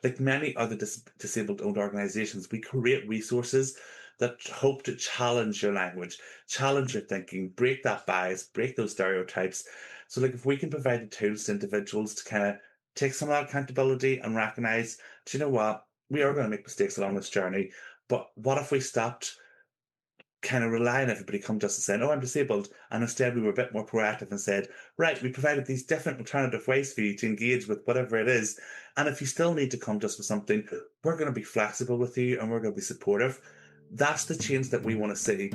like many other disabled-owned organizations, we create resources that hope to challenge your language, challenge your thinking, break that bias, break those stereotypes. So, like, if we can provide the tools to individuals to kind of take some of that accountability and recognize, do you know what? We are going to make mistakes along this journey, but what if we stopped kind of relying on everybody come to us and saying, "Oh, I'm disabled," and instead we were a bit more proactive and said, "Right, we provided these different alternative ways for you to engage with whatever it is, and if you still need to come to us with something, we're going to be flexible with you and we're going to be supportive." That's the change that we want to see.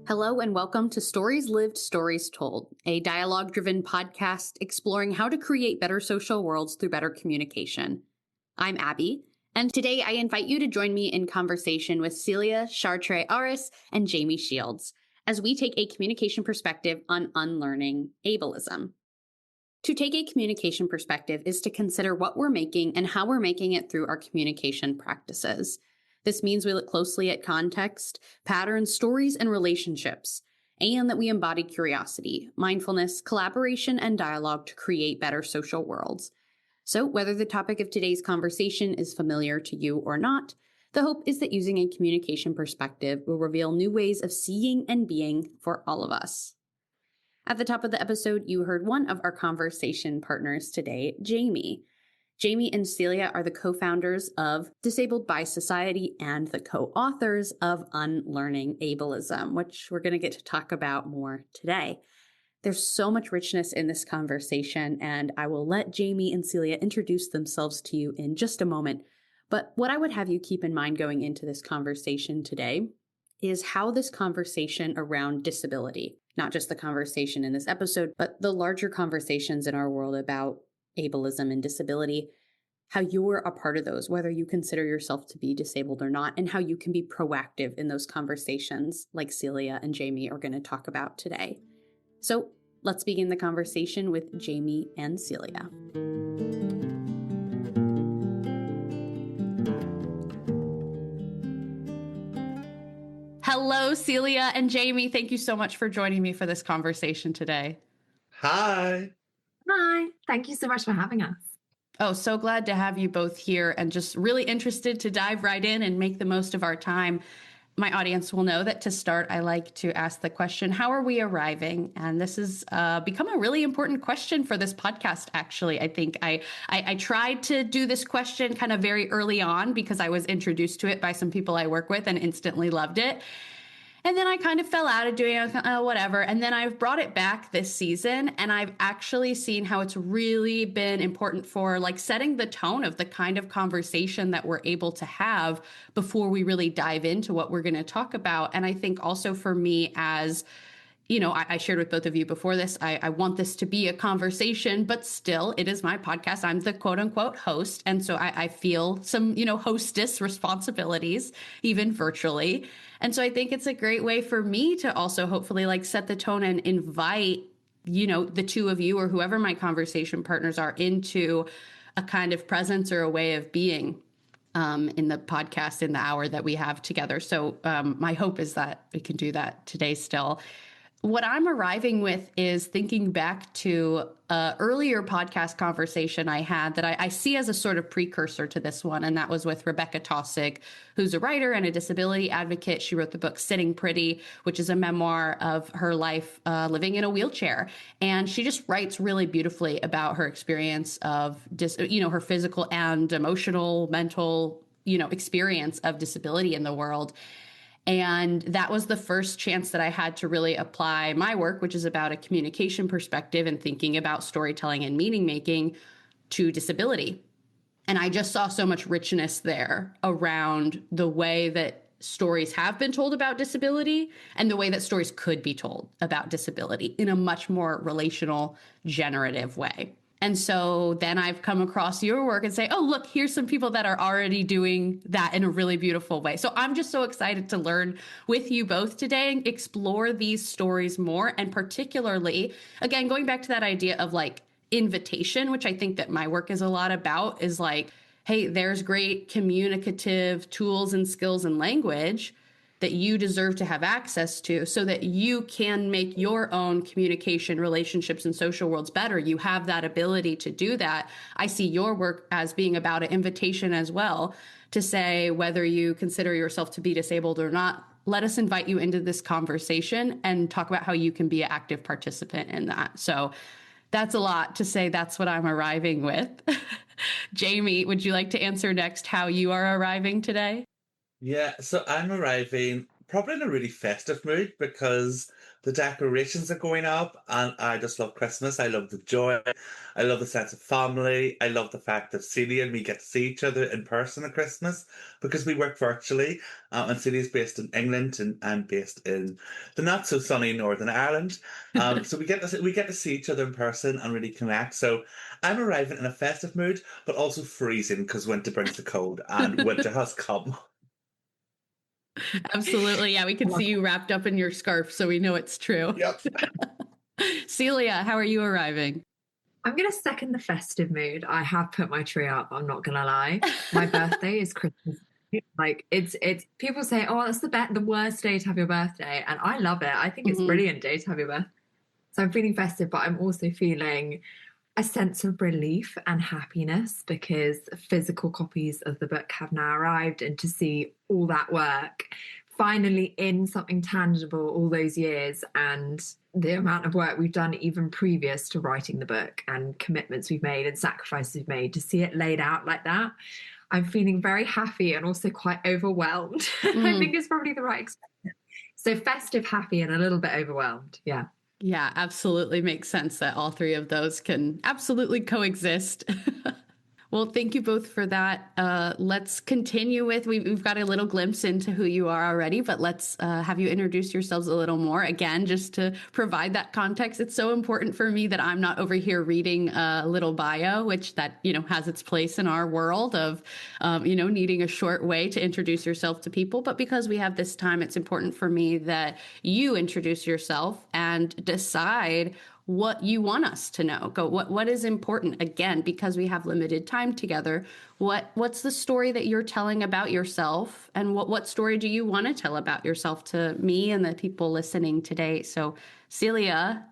Hello and welcome to Stories Lived, Stories Told, a dialogue-driven podcast exploring how to create better social worlds through better communication. I'm Abbie, and today I invite you to join me in conversation with Celia, Chartres-Aris, and Jamie Shields as we take a communication perspective on unlearning ableism. To take a communication perspective is to consider what we're making and how we're making it through our communication practices. This means we look closely at context, patterns, stories, and relationships, and that we embody curiosity, mindfulness, collaboration, and dialogue to create better social worlds. So whether the topic of today's conversation is familiar to you or not, the hope is that using a communication perspective will reveal new ways of seeing and being for all of us. At the top of the episode, you heard one of our conversation partners today, Jamie. Jamie and Celia are the co-founders of Disabled by Society and the co-authors of Unlearning Ableism, which we're going to get to talk about more today. There's so much richness in this conversation, and I will let Jamie and Celia introduce themselves to you in just a moment. But what I would have you keep in mind going into this conversation today is how this conversation around disability, not just the conversation in this episode, but the larger conversations in our world about ableism and disability, how you're a part of those, whether you consider yourself to be disabled or not, and how you can be proactive in those conversations like Celia and Jamie are going to talk about today. So let's begin the conversation with Jamie and Celia. Hello, Celia and Jamie. Thank you so much for joining me for this conversation today. Hi. Hi, thank you so much for having us. Oh, so glad to have you both here and just really interested to dive right in and make the most of our time. My audience will know that to start, I like to ask the question, how are we arriving? And this has become a really important question for this podcast, actually. I think I tried to do this question kind of very early on because I was introduced to it by some people I work with and instantly loved it. And then I kind of fell out of doing it, whatever. And then I've brought it back this season, and I've actually seen how it's really been important for like setting the tone of the kind of conversation that we're able to have before we really dive into what we're going to talk about. And I think also for me as you know, I shared with both of you before this, I want this to be a conversation, but still it is my podcast. I'm the quote unquote host. And so I feel some, hostess responsibilities, even virtually. And so I think it's a great way for me to also hopefully like set the tone and invite, the two of you or whoever my conversation partners are into a kind of presence or a way of being in the podcast in the hour that we have together. So my hope is that we can do that today still. What I'm arriving with is thinking back to an earlier podcast conversation I had that I see as a sort of precursor to this one. And that was with Rebecca Taussig, who's a writer and a disability advocate. She wrote the book Sitting Pretty, which is a memoir of her life living in a wheelchair. And she just writes really beautifully about her experience of, her physical and emotional, mental, experience of disability in the world. And that was the first chance that I had to really apply my work, which is about a communication perspective and thinking about storytelling and meaning making to disability. And I just saw so much richness there around the way that stories have been told about disability and the way that stories could be told about disability in a much more relational, generative way. And so then I've come across your work and say, oh, look, here's some people that are already doing that in a really beautiful way. So I'm just so excited to learn with you both today and explore these stories more. And particularly, again, going back to that idea of like invitation, which I think that my work is a lot about, is like, hey, there's great communicative tools and skills and language. that you deserve to have access to so that you can make your own communication, relationships, and social worlds better. You have that ability to do that. I see your work as being about an invitation as well to say, whether you consider yourself to be disabled or not, let us invite you into this conversation and talk about how you can be an active participant in that. So that's a lot to say. That's what I'm arriving with. Jamie, would you like to answer next how you are arriving today? Yeah, so I'm arriving probably in a really festive mood because the decorations are going up and I just love Christmas. I love the joy. I love the sense of family. I love the fact that Celia and me get to see each other in person at Christmas because we work virtually. And Celia's based in England and I'm based in the not so sunny Northern Ireland. So we get to see each other in person and really connect. So I'm arriving in a festive mood, but also freezing because winter brings the cold and winter has come. Absolutely. Yeah, we can see you wrapped up in your scarf, so we know it's true. Yep. Celia, how are you arriving? I'm going to second the festive mood. I have put my tree up. I'm not going to lie. My birthday is Christmas. Like it's people say, oh, that's the worst day to have your birthday. And I love it. I think it's a brilliant day to have your birthday. So I'm feeling festive, but I'm also feeling a sense of relief and happiness because physical copies of the book have now arrived, and to see all that work finally in something tangible all those years, and the amount of work we've done even previous to writing the book and commitments we've made and sacrifices we've made, to see it laid out like that, I'm feeling very happy and also quite overwhelmed. I think it's probably the right expression. So festive, happy, and a little bit overwhelmed. Yeah. Yeah, absolutely makes sense that all three of those can absolutely coexist. Well, thank you both for that. Let's continue with, we've got a little glimpse into who you are already, but let's have you introduce yourselves a little more. Again, just to provide that context, it's so important for me that I'm not over here reading a little bio, which that, has its place in our world of, needing a short way to introduce yourself to people. But because we have this time, it's important for me that you introduce yourself and decide what you want us to know. What is important, again, because we have limited time together. What's the story that you're telling about yourself, and what story do you want to tell about yourself to me and the people listening today? So Celia,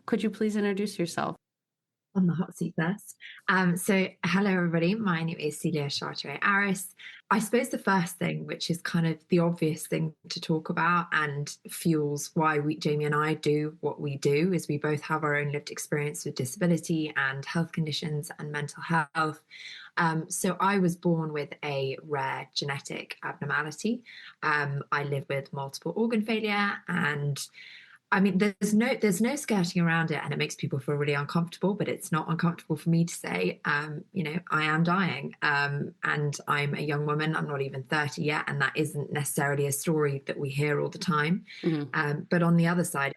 could you please introduce yourself? On the hot seat first. So hello everybody, my name is Celia Chartres-Aris. I suppose the first thing, which is kind of the obvious thing to talk about and fuels why Jamie and I do what we do, is we both have our own lived experience with disability and health conditions and mental health. So I was born with a rare genetic abnormality. I live with multiple organ failure, and I mean, there's no skirting around it, and it makes people feel really uncomfortable, but it's not uncomfortable for me to say, I am dying, and I'm a young woman. I'm not even 30 yet, and that isn't necessarily a story that we hear all the time. But on the other side,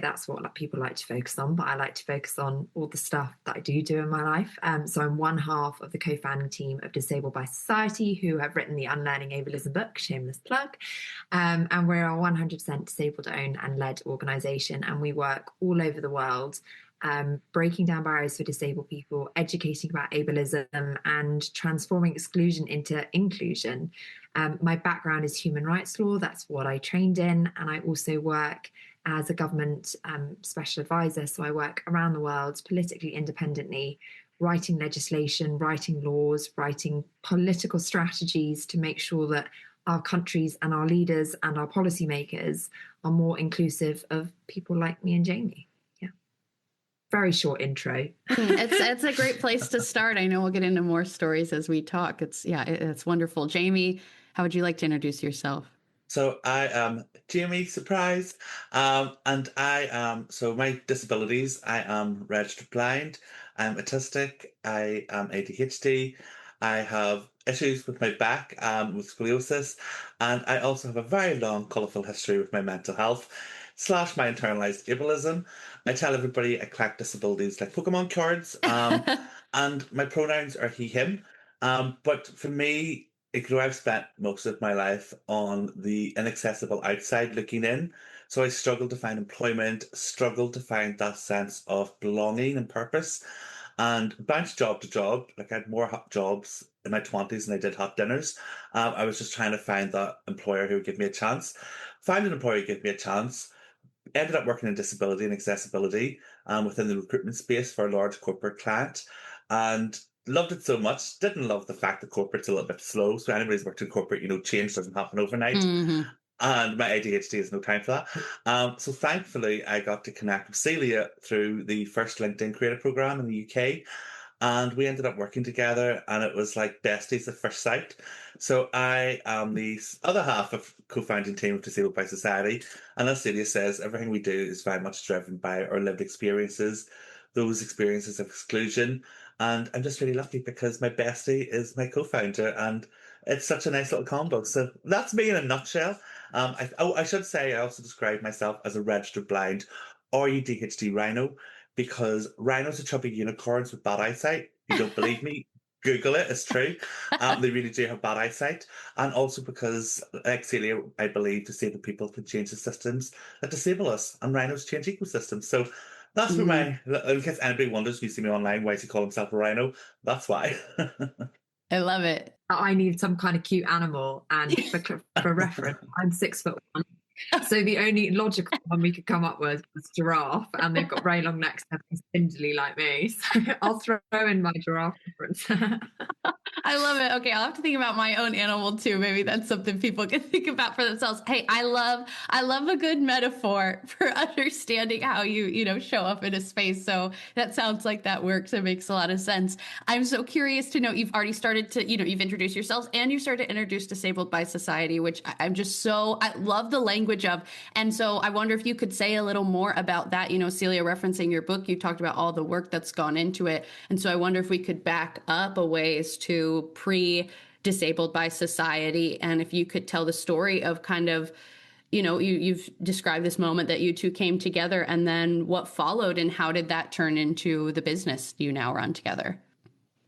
that's what people like to focus on, but I like to focus on all the stuff that I do in my life. So I'm one half of the co-founding team of Disabled by Society, who have written the Unlearning Ableism book, shameless plug. And we're a 100% disabled owned and led organization, and we work all over the world, breaking down barriers for disabled people, educating about ableism, and transforming exclusion into inclusion. My background is human rights law. That's what I trained in. And I also work as a government special advisor. So I work around the world politically independently, writing legislation, writing laws, writing political strategies to make sure that our countries and our leaders and our policymakers are more inclusive of people like me and Jamie. Yeah. Very short intro. It's a great place to start. I know we'll get into more stories as we talk. It's wonderful. Jamie, how would you like to introduce yourself? So I am Jamie, surprise. And I am, so my disabilities, I am registered blind, I'm autistic, I am ADHD, I have issues with my back, with scoliosis, and I also have a very long, colourful history with my mental health, / my internalized ableism. I tell everybody I collect disabilities like Pokemon cards, and my pronouns are he, him. But for me, I've spent most of my life on the inaccessible outside looking in. So I struggled to find employment, struggled to find that sense of belonging and purpose, and bounced job to job. Like I had more jobs in my 20s and I did hot dinners. I was just trying to find that employer who would give me a chance. Found an employer who gave me a chance. Ended up working in disability and accessibility within the recruitment space for a large corporate client, and loved it so much. Didn't love the fact that corporate's a little bit slow. So anybody's worked in corporate, change doesn't happen overnight. Hmm. And my ADHD has no time for that. So thankfully, I got to connect with Celia through the first LinkedIn Creator Program in the UK. And we ended up working together, and it was like besties at first sight. So I am the other half of co-founding team of Disabled by Society. And as Celia says, everything we do is very much driven by our lived experiences, those experiences of exclusion. And I'm just really lucky because my bestie is my co-founder, and it's such a nice little combo. So that's me in a nutshell. I should say I also describe myself as a registered blind or UDHD rhino, because rhinos are chubby unicorns with bad eyesight. You don't believe me? Google it, it's true. They really do have bad eyesight. And also because, like Celia, I believe disabled people can change the systems that disable us, and rhinos change ecosystems. So that's where in case anybody wonders, if you see me online, why does he call himself a rhino? That's why. I love it. I need some kind of cute animal, and for reference, I'm 6'1". So the only logical one we could come up with was giraffe, and they've got very long necks and they're spindly like me. So I'll throw in my giraffe reference. I love it. Okay, I'll have to think about my own animal too. Maybe that's something people can think about for themselves. Hey, I love a good metaphor for understanding how you show up in a space. So that sounds like that works. It makes a lot of sense. I'm so curious to know, you've already started to, you've introduced yourselves and you started to introduce Disabled by Society, which I love the language of. And so I wonder if you could say a little more about that. Celia, referencing your book, you talked about all the work that's gone into it. And so I wonder if we could back up a ways to pre-Disabled by Society, and if you could tell the story of kind of, you've described this moment that you two came together, and then what followed, and how did that turn into the business you now run together?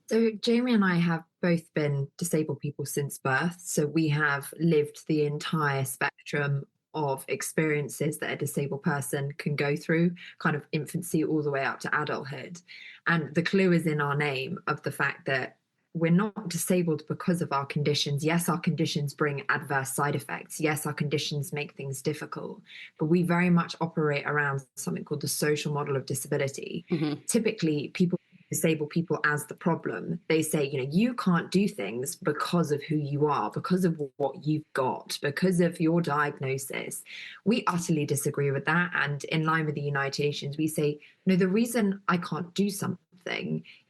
So Jamie and I have both been disabled people since birth. So we have lived the entire spectrum of experiences that a disabled person can go through, kind of infancy all the way up to adulthood. And the clue is in our name of the fact that we're not disabled because of our conditions. Yes, our conditions bring adverse side effects. Yes, our conditions make things difficult, but we very much operate around something called the social model of disability. Mm-hmm. Typically, people disable people as the problem. They say, you can't do things because of who you are, because of what you've got, because of your diagnosis. We utterly disagree with that. And in line with the United Nations, we say, no, the reason I can't do something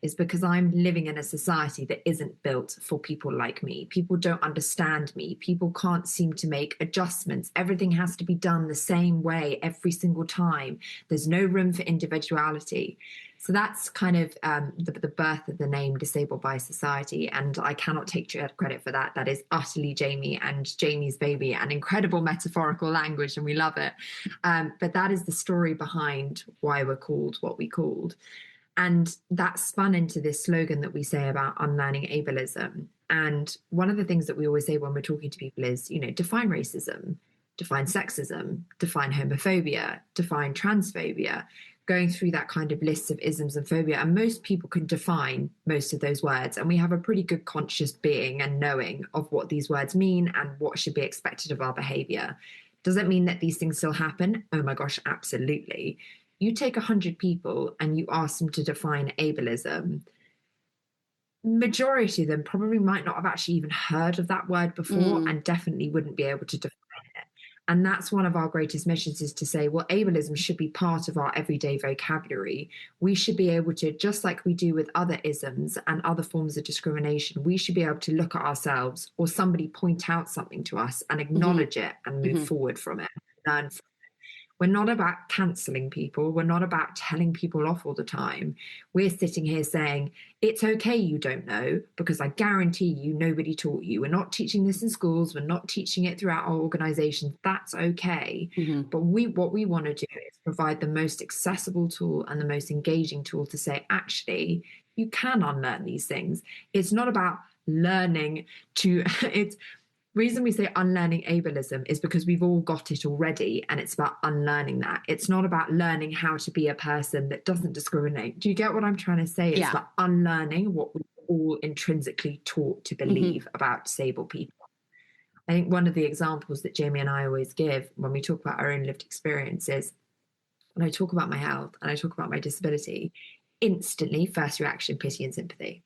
is because I'm living in a society that isn't built for people like me. People don't understand me. People can't seem to make adjustments. Everything has to be done the same way every single time. There's no room for individuality. So that's kind of the birth of the name Disabled by Society. And I cannot take credit for that. That is utterly Jamie and Jamie's baby, and incredible metaphorical language, and we love it. But that is the story behind why we're called what we called. And that spun into this slogan that we say about unlearning ableism. And one of the things that we always say when we're talking to people is, define racism, define sexism, define homophobia, define transphobia, going through that kind of list of isms and phobia. And most people can define most of those words. And we have a pretty good conscious being and knowing of what these words mean and what should be expected of our behavior. Does that mean that these things still happen? Oh my gosh, absolutely. You take 100 people and you ask them to define ableism, majority of them probably might not have actually even heard of that word before and definitely wouldn't be able to define it. And that's one of our greatest missions, is to say, well, ableism should be part of our everyday vocabulary. We should be able to, just like we do with other isms and other forms of discrimination, we should be able to look at ourselves or somebody point out something to us and acknowledge it and move forward from it, learn from it. We're not about cancelling people. We're not about telling people off all the time. We're sitting here saying, it's okay you don't know, because I guarantee you nobody taught you. We're not teaching this in schools. We're not teaching it throughout our organizations. That's okay. But what we want to do is provide the most accessible tool and the most engaging tool to say, actually, you can unlearn these things. It's not about learning to, it's, reason we say unlearning ableism is because we've all got it already, and it's about unlearning that. It's not about learning how to be a person that doesn't discriminate. Do you get what I'm trying to say? It's about unlearning what we've all intrinsically taught to believe about disabled people. I think one of the examples that Jamie and I always give when we talk about our own lived experiences, when I talk about my health and I talk about my disability, instantly first reaction, pity and sympathy.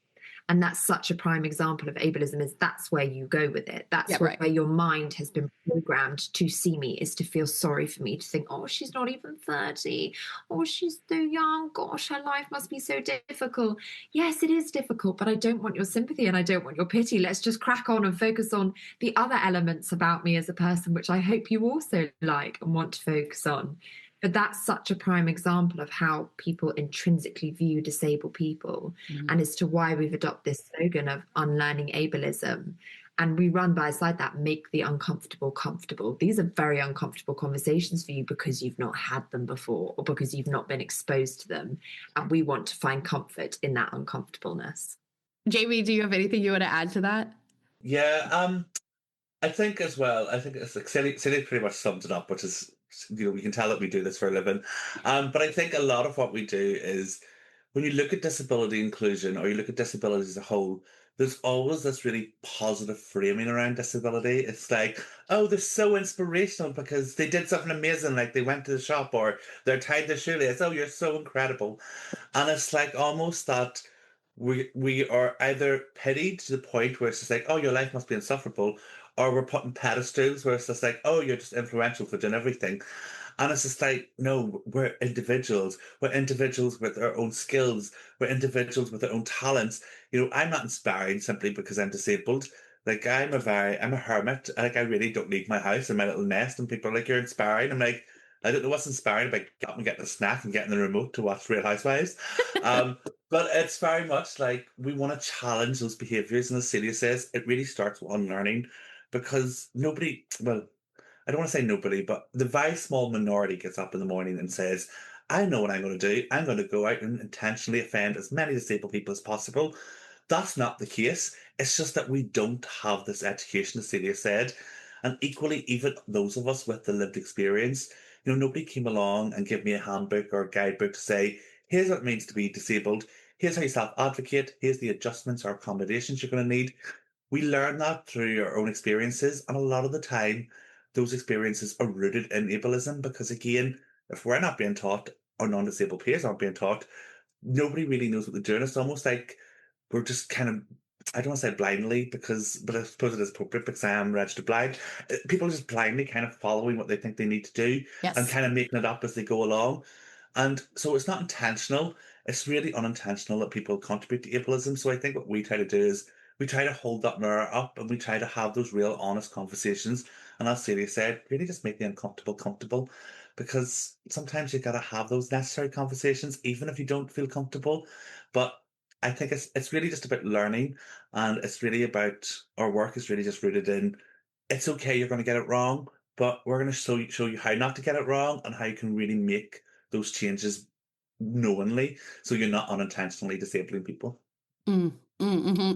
And that's such a prime example of ableism, is that's where you go with it. That's where your mind has been programmed to see me, is to feel sorry for me, to think, oh, she's not even 30. Oh, she's so young. Gosh, her life must be so difficult. Yes, it is difficult, but I don't want your sympathy and I don't want your pity. Let's just crack on and focus on the other elements about me as a person, which I hope you also like and want to focus on. But that's such a prime example of how people intrinsically view disabled people, and as to why we've adopted this slogan of unlearning ableism. And we run by side that, make the uncomfortable comfortable. These are very uncomfortable conversations for you because you've not had them before or because you've not been exposed to them. And we want to find comfort in that uncomfortableness. Jamie, do you have anything you want to add to that? Yeah, I think as well, I think it's like Celia pretty much summed it up, which is, we can tell that we do this for a living. But I think a lot of what we do is, when you look at disability inclusion or you look at disability as a whole, there's always this really positive framing around disability. It's like, oh, they're so inspirational because they did something amazing, like they went to the shop or they're tied their shoelace. Oh, you're so incredible. And it's like almost that we are either pitied to the point where it's just like, oh, your life must be insufferable, or we're put in pedestals where it's just like, oh, you're just influential for doing everything. And it's just like, no, we're individuals. We're individuals with our own skills. We're individuals with our own talents. I'm not inspiring simply because I'm disabled. Like, I'm a hermit. Like, I really don't leave my house and my little nest. And people are like, you're inspiring. I'm like, I don't know what's inspiring about getting a snack and getting the remote to watch Real Housewives. But it's very much like we want to challenge those behaviors. And as Celia says, it really starts with unlearning, because nobody, well, I don't want to say nobody, but the very small minority gets up in the morning and says, I know what I'm going to do. I'm going to go out and intentionally offend as many disabled people as possible. That's not the case. It's just that we don't have this education, as Celia said. And equally, even those of us with the lived experience, nobody came along and gave me a handbook or a guidebook to say, here's what it means to be disabled. Here's how you self-advocate. Here's the adjustments or accommodations you're going to need. We learn that through our own experiences. And a lot of the time, those experiences are rooted in ableism, because again, if we're not being taught, or non-disabled peers aren't being taught, nobody really knows what they're doing. It's almost like we're just kind of, I don't want to say blindly, but I suppose it is appropriate because I am registered blind. People are just blindly kind of following what they think they need to do, and kind of making it up as they go along. And so it's not intentional. It's really unintentional that people contribute to ableism. So I think what we try to do is we try to hold that mirror up and we try to have those real honest conversations. And as Celia said, really just make the uncomfortable comfortable, because sometimes you got to have those necessary conversations, even if you don't feel comfortable. But I think it's really just about learning, and it's really about, our work is really just rooted in, it's okay, you're going to get it wrong, but we're going to show you how not to get it wrong and how you can really make those changes knowingly, so you're not unintentionally disabling people.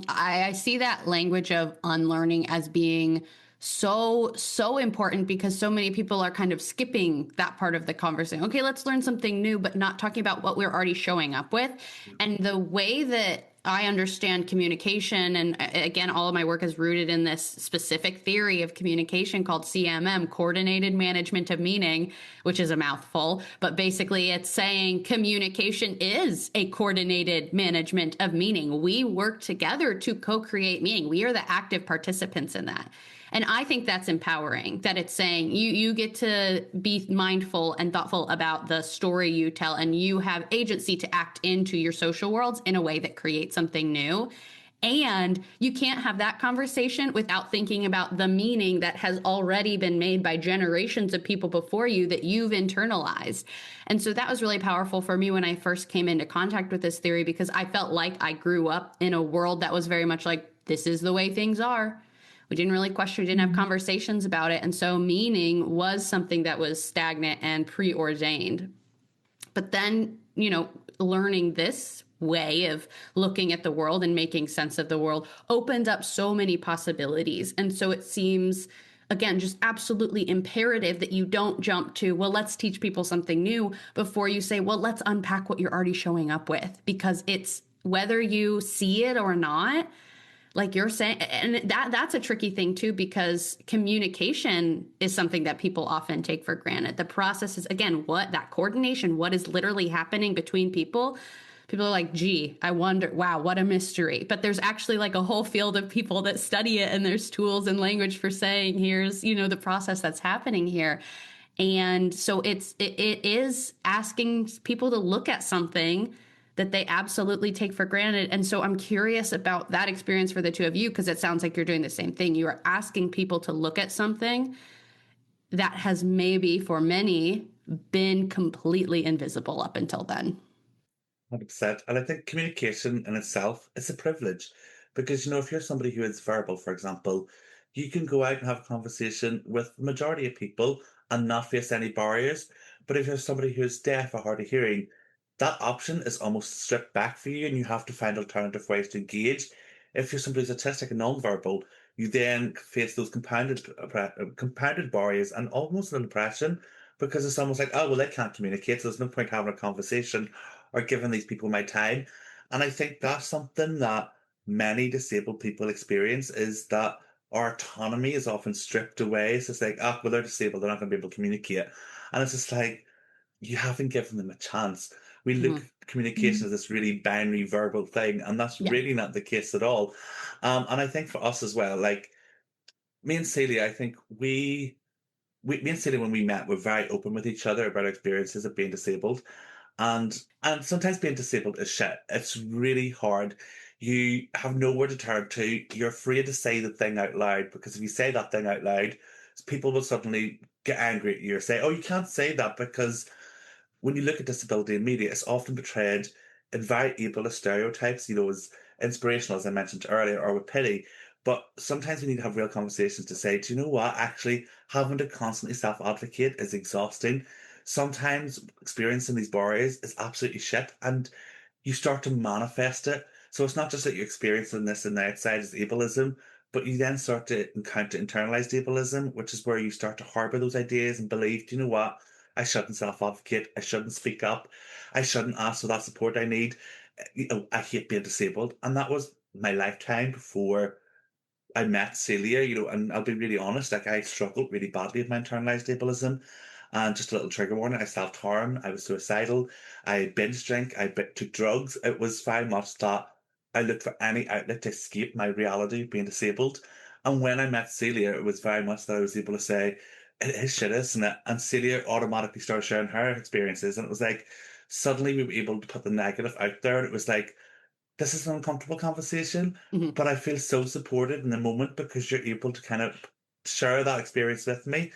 I see that language of unlearning as being so important, because so many people are kind of skipping that part of the conversation. Okay, let's learn something new, but not talking about what we're already showing up with. And the way that I understand communication, and again, all of my work is rooted in this specific theory of communication called CMM, coordinated management of meaning, which is a mouthful, but basically it's saying communication is a coordinated management of meaning. We work together to co-create meaning. We are the active participants in that. And I think that's empowering, that it's saying you get to be mindful and thoughtful about the story you tell, and you have agency to act into your social worlds in a way that creates something new. And you can't have that conversation without thinking about the meaning that has already been made by generations of people before you that you've internalized. And so that was really powerful for me when I first came into contact with this theory, because I felt like I grew up in a world that was very much like, this is the way things are. We didn't really question, we didn't have conversations about it. And so meaning was something that was stagnant and preordained. But then, learning this way of looking at the world and making sense of the world opened up so many possibilities. And so it seems, again, just absolutely imperative that you don't jump to, well, let's teach people something new before you say, well, let's unpack what you're already showing up with, because it's whether you see it or not, like you're saying, and that's a tricky thing too, because communication is something that people often take for granted. The process is, again, that coordination, what is literally happening between people. People are like, gee, I wonder, wow, what a mystery. But there's actually like a whole field of people that study it, and there's tools and language for saying, here's, the process that's happening here. And so it is asking people to look at something that they absolutely take for granted. And so I'm curious about that experience for the two of you, because it sounds like you're doing the same thing. You are asking people to look at something that has maybe for many been completely invisible up until then. 100%. And I think communication in itself is a privilege because, if you're somebody who is verbal, for example, you can go out and have a conversation with the majority of people and not face any barriers. But if you're somebody who is deaf or hard of hearing, that option is almost stripped back for you and you have to find alternative ways to engage. If you're somebody who's autistic and non-verbal, you then face those compounded barriers and almost an oppression because it's almost like, oh, well, they can't communicate, so there's no point having a conversation or giving these people my time. And I think that's something that many disabled people experience, is that our autonomy is often stripped away. So it's like, oh, well, they're disabled, they're not going to be able to communicate. And it's just like, you haven't given them a chance. We look at communication as this really binary verbal thing, and that's really not the case at all. And I think for us as well, like me and Celia, I think me and Celia, when we met, were very open with each other about our experiences of being disabled. And sometimes being disabled is shit. It's really hard. You have nowhere to turn to. You're afraid to say the thing out loud, because if you say that thing out loud, people will suddenly get angry at you or say, oh, you can't say that, because when you look at disability in media, it's often portrayed in very ableist stereotypes, as inspirational, as I mentioned earlier, or with pity. But sometimes we need to have real conversations to say, do you know what? Actually, having to constantly self advocate is exhausting. Sometimes experiencing these barriers is absolutely shit, and you start to manifest it. So it's not just that you're experiencing this in the outside as ableism, but you then start to encounter internalized ableism, which is where you start to harbor those ideas and believe, do you know what? I shouldn't self advocate. I shouldn't speak up. I shouldn't ask for that support I need. I hate being disabled. And that was my lifetime before I met Celia, and I'll be really honest, like I struggled really badly with my internalized ableism. And just a little trigger warning, I self-harm, I was suicidal, I binge drink, took drugs. It was very much that I looked for any outlet to escape my reality of being disabled. And when I met Celia, it was very much that I was able to say, it is shit, isn't it? And Celia automatically started sharing her experiences. And it was like, suddenly we were able to put the negative out there. And it was like, this is an uncomfortable conversation, but I feel so supported in the moment because you're able to kind of share that experience with me.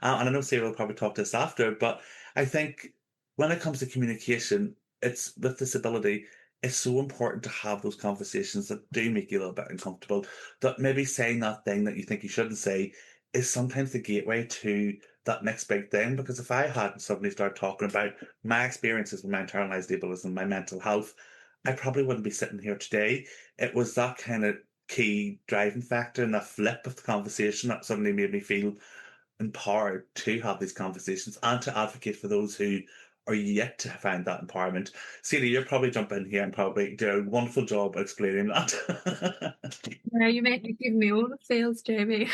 And I know Sarah will probably talk to us after, but I think when it comes to communication, it's with disability, it's so important to have those conversations that do make you a little bit uncomfortable. That maybe saying that thing that you think you shouldn't say is sometimes the gateway to that next big thing. Because if I hadn't suddenly started talking about my experiences with my internalized ableism, my mental health, I probably wouldn't be sitting here today. It was that kind of key driving factor and that flip of the conversation that suddenly made me feel empowered to have these conversations and to advocate for those who are yet to find that empowerment. Celia, you're probably jump in here and probably do a wonderful job explaining that. No, you give me all the feels, Jamie.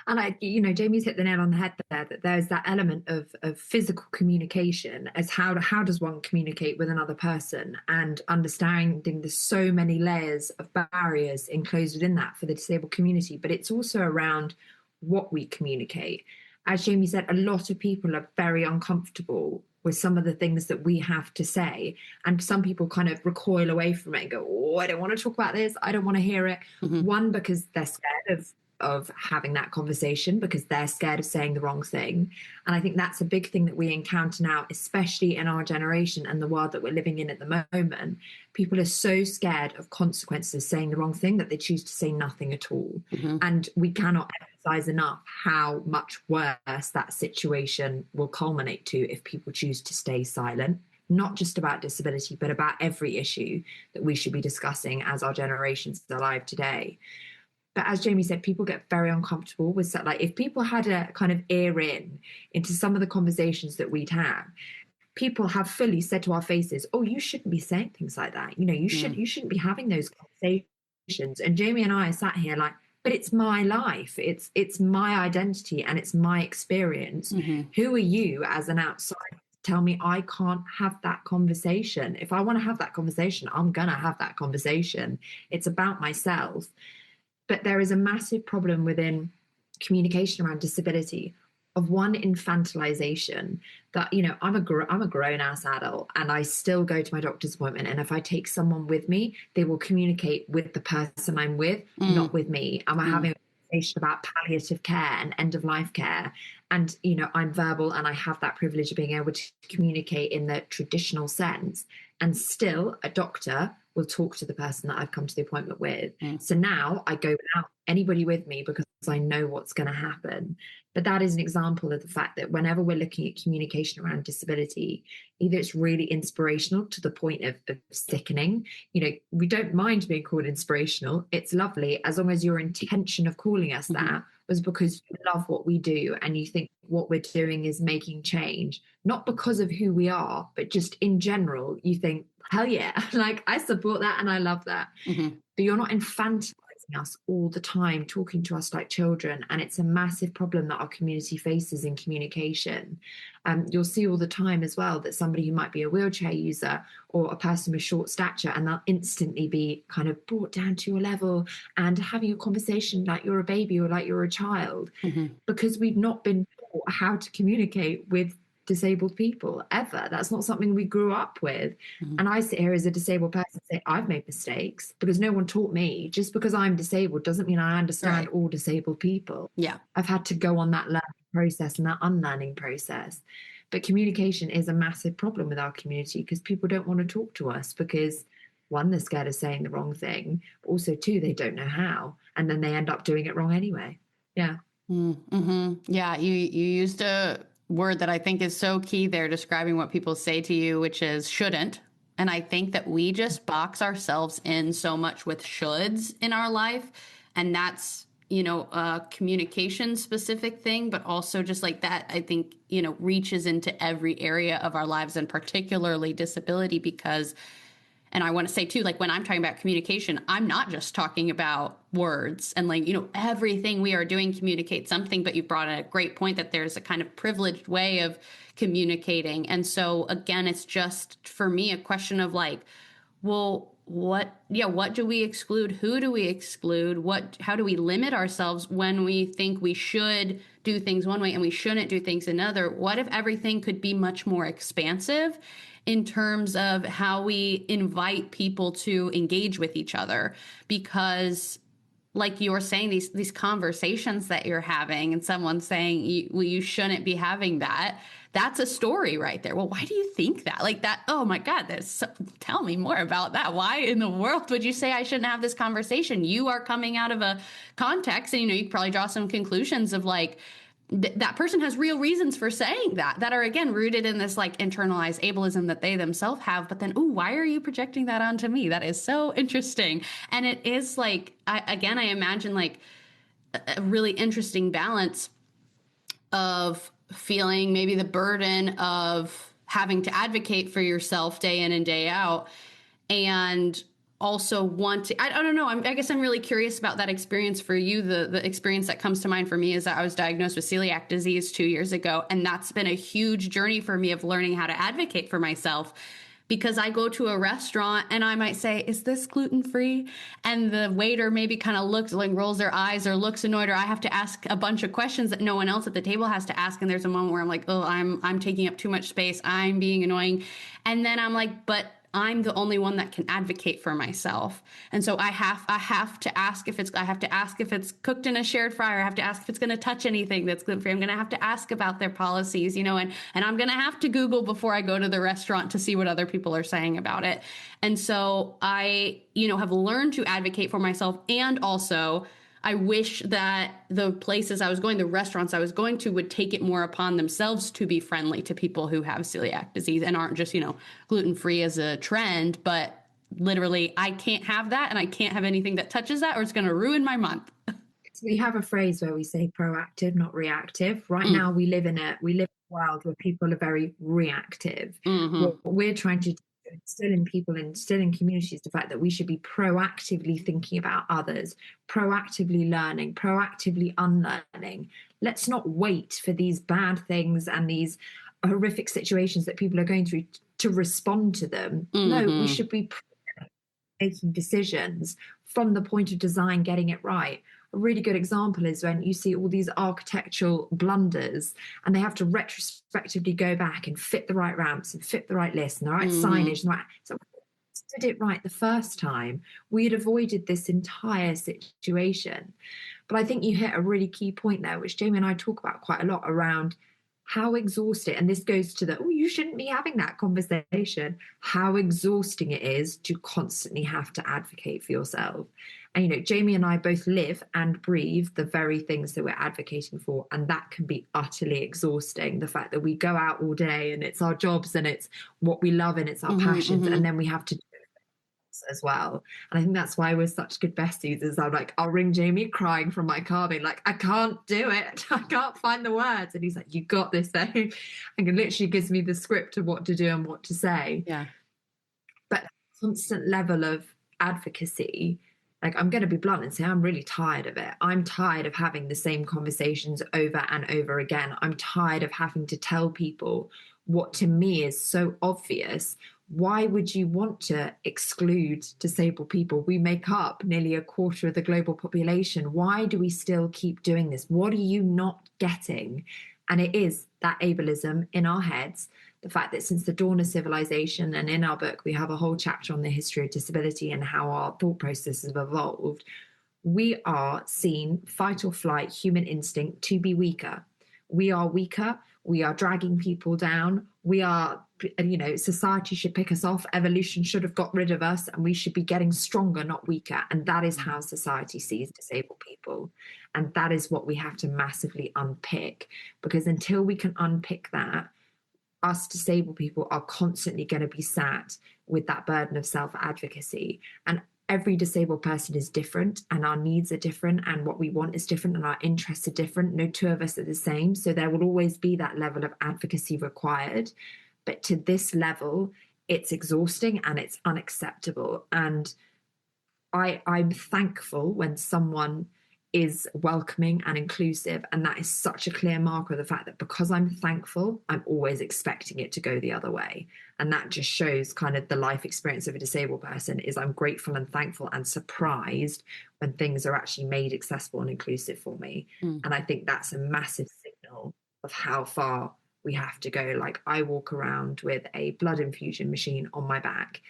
And Jamie's hit the nail on the head there, that there's that element of physical communication as how does one communicate with another person, and understanding there's so many layers of barriers enclosed within that for the disabled community. But it's also around what we communicate. As Jamie said, a lot of people are very uncomfortable with some of the things that we have to say. And some people kind of recoil away from it and go, oh, I don't want to talk about this. I don't want to hear it. One, because they're scared of having that conversation, because they're scared of saying the wrong thing. And I think that's a big thing that we encounter now, especially in our generation and the world that we're living in at the moment. People are so scared of consequences of saying the wrong thing that they choose to say nothing at all. And we cannot emphasize enough how much worse that situation will culminate to if people choose to stay silent, not just about disability, but about every issue that we should be discussing as our generations alive today. But as Jamie said, people get very uncomfortable with, like, if people had a kind of ear into some of the conversations that we'd have, people have fully said to our faces, oh, you shouldn't be saying things like that. You shouldn't be having those conversations. And Jamie and I sat here like, but it's my life. It's my identity and it's my experience. Who are you as an outsider to tell me I can't have that conversation? If I want to have that conversation, I'm going to have that conversation. It's about myself. But there is a massive problem within communication around disability of one, infantilization, that, I'm a grown ass adult and I still go to my doctor's appointment. And if I take someone with me, they will communicate with the person I'm with, not with me. And we're having a conversation about palliative care and end of life care. And, I'm verbal and I have that privilege of being able to communicate in the traditional sense. And still a doctor will talk to the person that I've come to the appointment with. So now I go without anybody with me because I know what's going to happen. But that is an example of the fact that whenever we're looking at communication around disability, either it's really inspirational to the point of sickening. We don't mind being called inspirational. It's lovely as long as your intention of calling us that was because you love what we do and you think what we're doing is making change, not because of who we are, but just in general, you think, hell yeah, like I support that and I love that. But you're not infantilizing us all the time, talking to us like children. And it's a massive problem that our community faces in communication. You'll see all the time as well that somebody who might be a wheelchair user or a person with short stature, and they'll instantly be kind of brought down to your level and having a conversation like you're a baby or like you're a child, because we've not been taught how to communicate with disabled people ever. That's not something we grew up with. And I sit here as a disabled person and say I've made mistakes because no one taught me. Just because I'm disabled doesn't mean I understand all disabled people. I've had to go on that learning process and that unlearning process. But communication is a massive problem with our community because people don't want to talk to us because, one, they're scared of saying the wrong thing, but also two, they don't know how, and then they end up doing it wrong anyway. Yeah. Yeah, you used a word that I think is so key there, describing what people say to you, which is shouldn't. And I think that we just box ourselves in so much with shoulds in our life. And that's, a communication specific thing, but also just like that, I think, reaches into every area of our lives and particularly disability because, and I want to say too, like when I'm talking about communication, I'm not just talking about words and everything we are doing communicates something, but you brought a great point that there's a kind of privileged way of communicating. And so again, it's just for me, a question of like, well, what do we exclude? Who do we exclude? How do we limit ourselves when we think we should do things one way and we shouldn't do things another? What if everything could be much more expansive in terms of how we invite people to engage with each other? Because like you were saying, these conversations that you're having and someone's saying, you shouldn't be having that. That's a story right there. Well, why do you think that? Like that, oh my God, tell me more about that. Why in the world would you say I shouldn't have this conversation? You are coming out of a context and, you can probably draw some conclusions of like, that person has real reasons for saying that are, again, rooted in this like internalized ableism that they themselves have. But then, why are you projecting that onto me? That is so interesting. And it is like, I imagine like a really interesting balance of feeling maybe the burden of having to advocate for yourself day in and day out and also want to, I don't know. I guess I'm really curious about that experience for you. The experience that comes to mind for me is that I was diagnosed with celiac disease 2 years ago. And that's been a huge journey for me of learning how to advocate for myself, because I go to a restaurant and I might say, is this gluten-free? And the waiter maybe kind of looks like rolls their eyes or looks annoyed, or I have to ask a bunch of questions that no one else at the table has to ask. And there's a moment where I'm like, oh, I'm taking up too much space. I'm being annoying. And then I'm like, but I'm the only one that can advocate for myself. And so I have to ask if it's cooked in a shared fryer. I have to ask if it's going to touch anything that's gluten-free. I'm going to have to ask about their policies, and I'm going to have to Google before I go to the restaurant to see what other people are saying about it. And so I, have learned to advocate for myself. And also I wish that the places I was going, the restaurants I was going to, would take it more upon themselves to be friendly to people who have celiac disease and aren't just, gluten-free as a trend, but literally I can't have that and I can't have anything that touches that or it's going to ruin my month. We have a phrase where we say proactive, not reactive. Right Mm. now, we live in a world where people are very reactive. Mm-hmm. What we're trying to instill in people and instill in communities the fact that we should be proactively thinking about others, proactively learning, proactively unlearning. Let's not wait for these bad things and these horrific situations that people are going through to respond to them. No, we Mm-hmm. should be making decisions from the point of design, getting it right. A really good example is when you see all these architectural blunders and they have to retrospectively go back and fit the right ramps and fit the right list and the right Mm-hmm. signage. And the right, so did it right the first time, we had avoided this entire situation. But I think you hit a really key point there, which Jamie and I talk about quite a lot around how exhausting, and this goes to the, oh, you shouldn't be having that conversation, how exhausting it is to constantly have to advocate for yourself. And, Jamie and I both live and breathe the very things that we're advocating for. And that can be utterly exhausting. The fact that we go out all day and it's our jobs and it's what we love and it's our passions. Mm-hmm. And then we have to as well. And I think that's why we're such good besties. Is I'm like, I'll ring Jamie crying from my car, being like, I can't do it. I can't find the words. And he's like, you got this, though. And it literally gives me the script of what to do and what to say. Yeah. But constant level of advocacy, like, I'm going to be blunt and say I'm really tired of it. I'm tired of having the same conversations over and over again. I'm tired of having to tell people what to me is so obvious. Why would you want to exclude disabled people? We make up nearly a quarter of the global population. Why do we still keep doing this? What are you not getting? And it is that ableism in our heads, the fact that since the dawn of civilization, and in our book, we have a whole chapter on the history of disability and how our thought processes have evolved, we are seen, fight or flight, human instinct, to be weaker. We are weaker. We are dragging people down. We are, society should pick us off. Evolution should have got rid of us, and we should be getting stronger, not weaker. And that is how society sees disabled people. And that is what we have to massively unpick, because until we can unpick that, us disabled people are constantly going to be sat with that burden of self-advocacy. And every disabled person is different, and our needs are different, and what we want is different, and our interests are different. No two of us are the same. So there will always be that level of advocacy required. But to this level, it's exhausting and it's unacceptable. And I'm thankful when someone is welcoming and inclusive. And that is such a clear marker of the fact that because I'm thankful, I'm always expecting it to go the other way. And that just shows kind of the life experience of a disabled person is I'm grateful and thankful and surprised when things are actually made accessible and inclusive for me. Mm. And I think that's a massive signal of how far we have to go. Like, I walk around with a blood infusion machine on my back.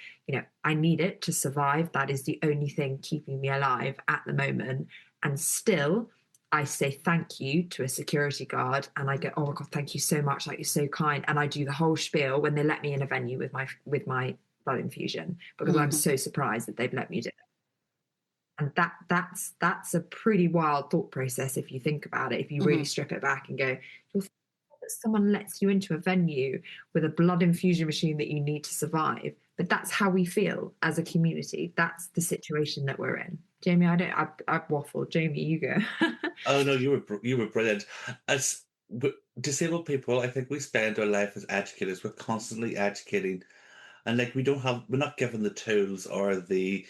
I need it to survive. That is the only thing keeping me alive at the moment. And still, I say thank you to a security guard, and I go, oh my God, thank you so much. Like, you're so kind. And I do the whole spiel when they let me in a venue with my blood infusion, because I'm so surprised that they've let me do it. And that's a pretty wild thought process if you think about it. If you really strip it back and go, that someone lets you into a venue with a blood infusion machine that you need to survive. But that's how we feel as a community. That's the situation that we're in. Jamie, I waffled. Jamie, you go. Oh no, you were brilliant. As disabled people, I think we spend our life as educators. We're constantly educating, and like we're not given the tools or the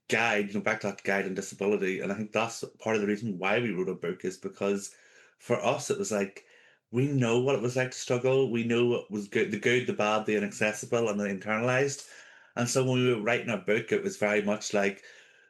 guide. Back to that guide on disability, and I think that's part of the reason why we wrote a book, is because for us it was like we know what it was like to struggle. We know what was good, the bad, the inaccessible, and the internalized. And so when we were writing our book, it was very much like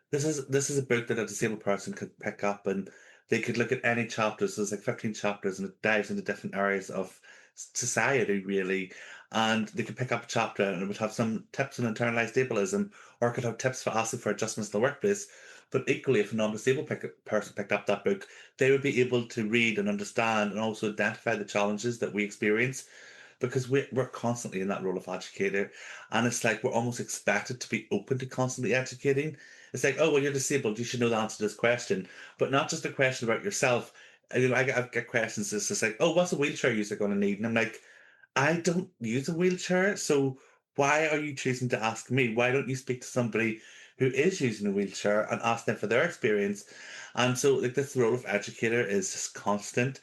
this is a book that a disabled person could pick up, and they could look at any chapters. There's like 15 chapters, and it dives into different areas of society, really. And they could pick up a chapter, and it would have some tips on internalized ableism, or it could have tips for asking for adjustments in the workplace. But equally, if a non-disabled person picked up that book, they would be able to read and understand and also identify the challenges that we experience, because we're constantly in that role of educator, and it's like we're almost expected to be open to constantly educating. It's like, oh well, you're disabled, you should know the answer to this question, but not just a question about yourself. I get questions that's just like, oh, what's a wheelchair user going to need? And I'm like, I don't use a wheelchair, so why are you choosing to ask me? Why don't you speak to somebody who is using a wheelchair and ask them for their experience. And so, like, this role of educator is just constant.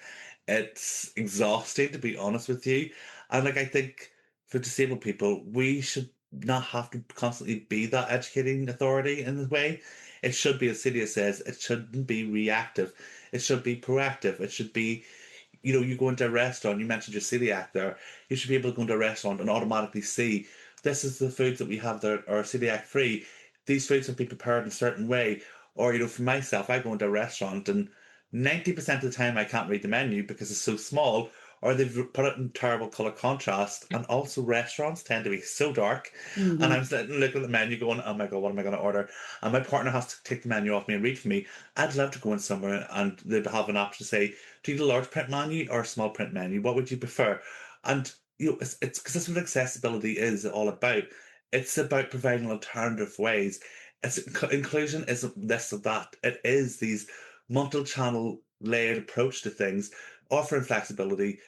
It's exhausting, to be honest with you. And like, I think for disabled people, we should not have to constantly be that educating authority in this way. It should be, as Celia says, it shouldn't be reactive. It should be proactive. It should be, you go into a restaurant, you mentioned your celiac there, you should be able to go into a restaurant and automatically see this is the foods that we have that are celiac free. These foods have been prepared in a certain way. Or, for myself, I go into a restaurant and 90% of the time I can't read the menu because it's so small, or they've put it in terrible color contrast. And also, restaurants tend to be so dark. And Hmm. I'm sitting looking at the menu going, oh my God, what am I going to order? And my partner has to take the menu off me and read for me. I'd love to go in somewhere and they'd have an option to say, do you need a large print menu or a small print menu? What would you prefer? And it's because that's what accessibility is all about. It's about providing alternative ways. Inclusion isn't this or that. It is these multi-channel layered approach to things, offering flexibility,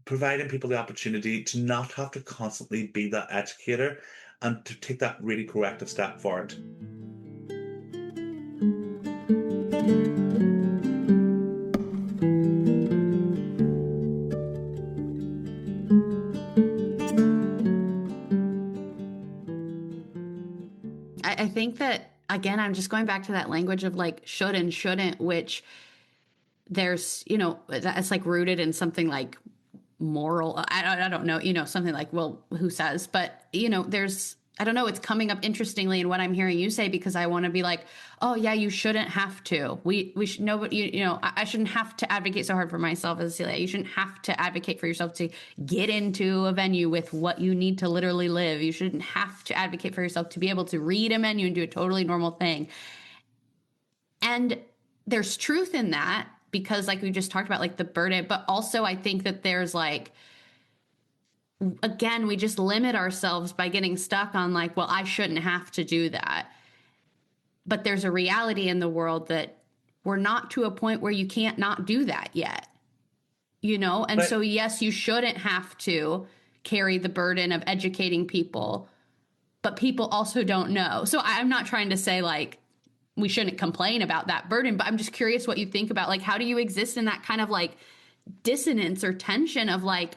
providing people the opportunity to not have to constantly be that educator and to take that really proactive step forward. I think that, again, I'm just going back to that language of like should and shouldn't, which there's, that's like rooted in something like moral. I don't know, something like, well, who says? But, there's, I don't know, it's coming up interestingly in what I'm hearing you say, because I want to be like, oh yeah, you shouldn't have to. We should know, but I shouldn't have to advocate so hard for myself as Celia. You shouldn't have to advocate for yourself to get into a venue with what you need to literally live. You shouldn't have to advocate for yourself to be able to read a menu and do a totally normal thing. And there's truth in that, because like we just talked about, like the burden, but also I think that there's like, again, we just limit ourselves by getting stuck on like, well, I shouldn't have to do that. But there's a reality in the world that we're not to a point where you can't not do that yet, And But so, yes, you shouldn't have to carry the burden of educating people, but people also don't know. So I'm not trying to say like we shouldn't complain about that burden, but I'm just curious what you think about like, how do you exist in that kind of like dissonance or tension of like,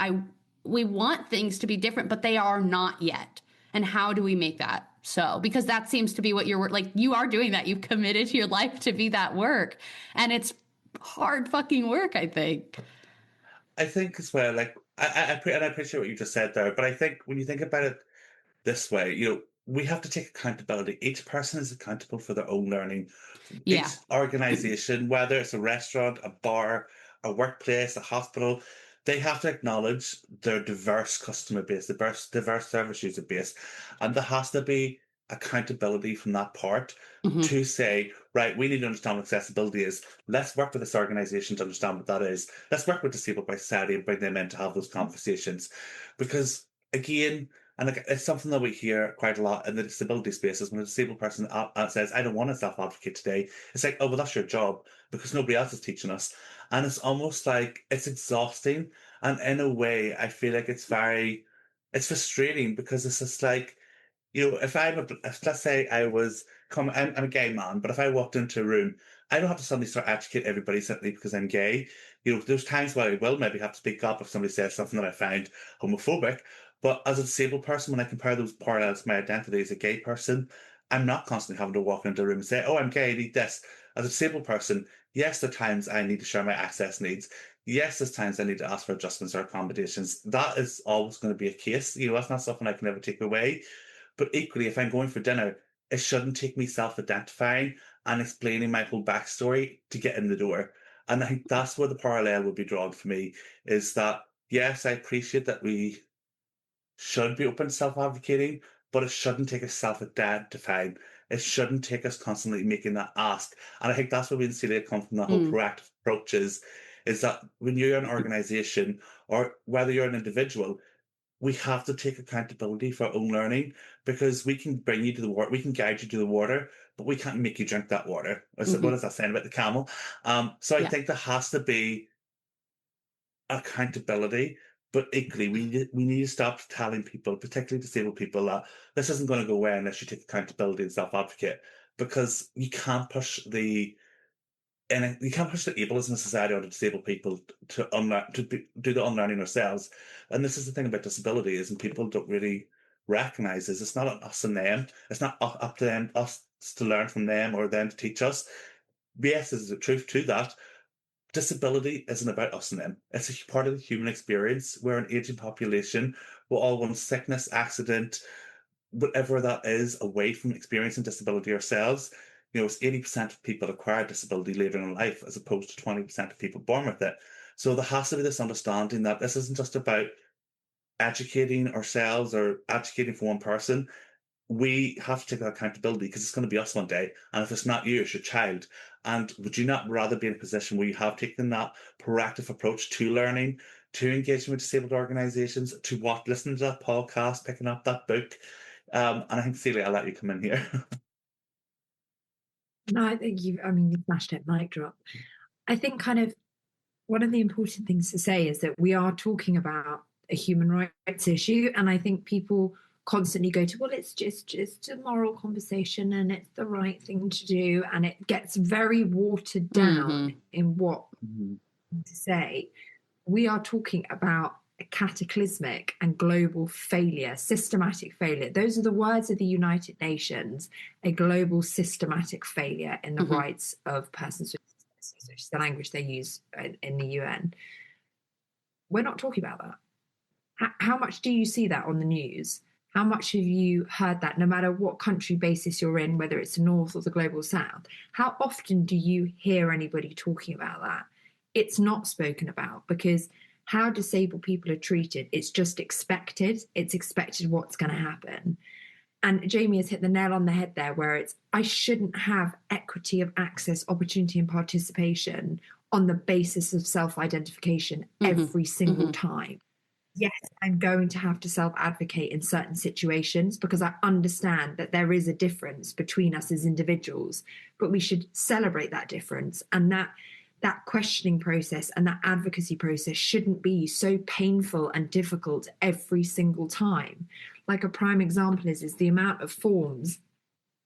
we want things to be different, but they are not yet. And how do we make that so? Because that seems to be what you're like, you are doing that. You've committed your life to be that work. And it's hard fucking work, I think. I think as well, like, and I appreciate what you just said there, but I think when you think about it this way, we have to take accountability. Each person is accountable for their own learning. Yeah. Each organization, whether it's a restaurant, a bar, a workplace, a hospital, they have to acknowledge their diverse customer base, diverse service user base. And there has to be accountability from that part Mm-hmm. to say, right, we need to understand what accessibility is. Let's work with this organization to understand what that is. Let's work with Disabled by Society and bring them in to have those conversations. Because again, and it's something that we hear quite a lot in the disability spaces when a disabled person says, I don't want to self advocate today. It's like, oh, well, that's your job because nobody else is teaching us. And it's almost like it's exhausting. And in a way, I feel like it's frustrating because it's just like, if let's say I'm a gay man, but if I walked into a room, I don't have to suddenly start educate everybody simply because I'm gay. There's times where I will maybe have to speak up if somebody says something that I find homophobic. But as a disabled person, when I compare those parallels to my identity as a gay person, I'm not constantly having to walk into a room and say, oh, I'm gay, I need this. As a disabled person, yes, there are times I need to share my access needs. Yes, there's times I need to ask for adjustments or accommodations. That is always going to be a case. That's not something I can ever take away. But equally, if I'm going for dinner, it shouldn't take me self-identifying and explaining my whole backstory to get in the door. And I think that's where the parallel would be drawn for me, is that, yes, I appreciate that we should be open to self-advocating, but it shouldn't take us self-identifying. It shouldn't take us constantly making that ask. And I think that's where we see it come from the whole Mm. proactive approaches, is that when you're an organization or whether you're an individual, we have to take accountability for our own learning because we can bring you to the water, we can guide you to the water, but we can't make you drink that water. What Hmm. does that saying about the camel? So I Yeah. think there has to be accountability, But equally, we need to stop telling people, particularly disabled people, that this isn't going to go away unless you take accountability and self-advocate, because you can't push the ableism of society onto disabled people do the unlearning ourselves. And this is the thing about disability, is and people don't really recognize, is it's not on us and them. It's not up to them, us to learn from them or them to teach us. Yes, there's the truth to that. Disability isn't about us and them. It's a part of the human experience. We're an aging population. We're all one sickness, accident, whatever that is, away from experiencing disability ourselves. It's 80% of people acquire disability later in life, as opposed to 20% of people born with it. So there has to be this understanding that this isn't just about educating ourselves or educating for one person. We have to take that accountability, because it's going to be us one day. And if it's not you, it's your child. And would you not rather be in a position where you have taken that proactive approach to learning, to engaging with disabled organisations, to listening to that podcast, picking up that book? And I think, Celia, I'll let you come in here. No, I think you smashed it, mic drop. I think kind of one of the important things to say is that we are talking about a human rights issue. And I think people constantly go to, well, it's just a moral conversation and it's the right thing to do. And it gets very watered down in what to say. We are talking about a cataclysmic and global failure, systematic failure. Those are the words of the United Nations, a global systematic failure in the rights of persons with disabilities, which is the language they use in the UN. We're not talking about that. How much do you see that on the news? How much have you heard that, no matter what country basis you're in, whether it's the North or the global South? How often do you hear anybody talking about that? It's not spoken about, because how disabled people are treated, it's just expected. It's expected what's going to happen. And Jamie has hit the nail on the head there, where I shouldn't have equity of access, opportunity and participation on the basis of self-identification every single time. Yes, I'm going to have to self-advocate in certain situations, because I understand that there is a difference between us as individuals, but we should celebrate that difference. And that questioning process and that advocacy process shouldn't be so painful and difficult every single time. Like a prime example is the amount of forms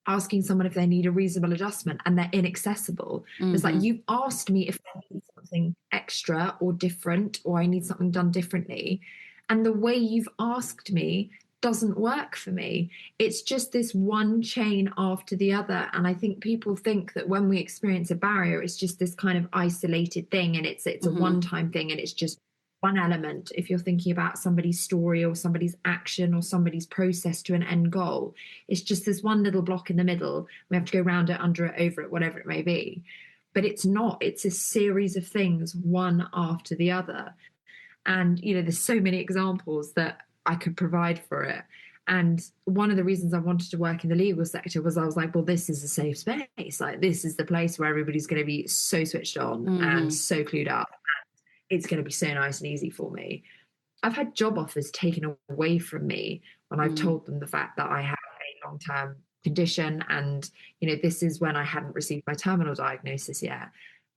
asking someone if they need a reasonable adjustment and they're inaccessible. It's like, you've asked me if I need something extra or different, or I need something done differently, and the way you've asked me doesn't work for me. It's just this one chain after the other. And I think people think that when we experience a barrier, it's just this kind of isolated thing, and it's a one-time thing, and it's just one element. If you're thinking about somebody's story or somebody's action or somebody's process to an end goal, it's just this one little block in the middle. We have to go around it, under it, over it, whatever it may be. But it's not. It's a series of things, one after the other. And, there's so many examples that I could provide for it. And one of the reasons I wanted to work in the legal sector was I was like, well, this is a safe space. Like, this is the place where everybody's going to be so switched on and so clued up. And it's going to be so nice and easy for me. I've had job offers taken away from me when I've told them the fact that I have a long-term condition. And, this is when I hadn't received my terminal diagnosis yet,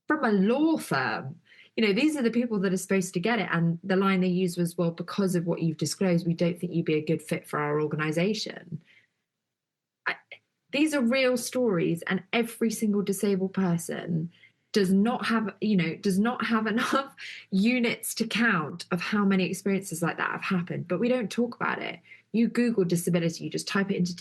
from a law firm. These are the people that are supposed to get it. And the line they used was, well, because of what you've disclosed, we don't think you'd be a good fit for our organization. These are real stories, and every single disabled person does not have enough units to count of how many experiences like that have happened. But we don't talk about it. You Google disability, you just type it into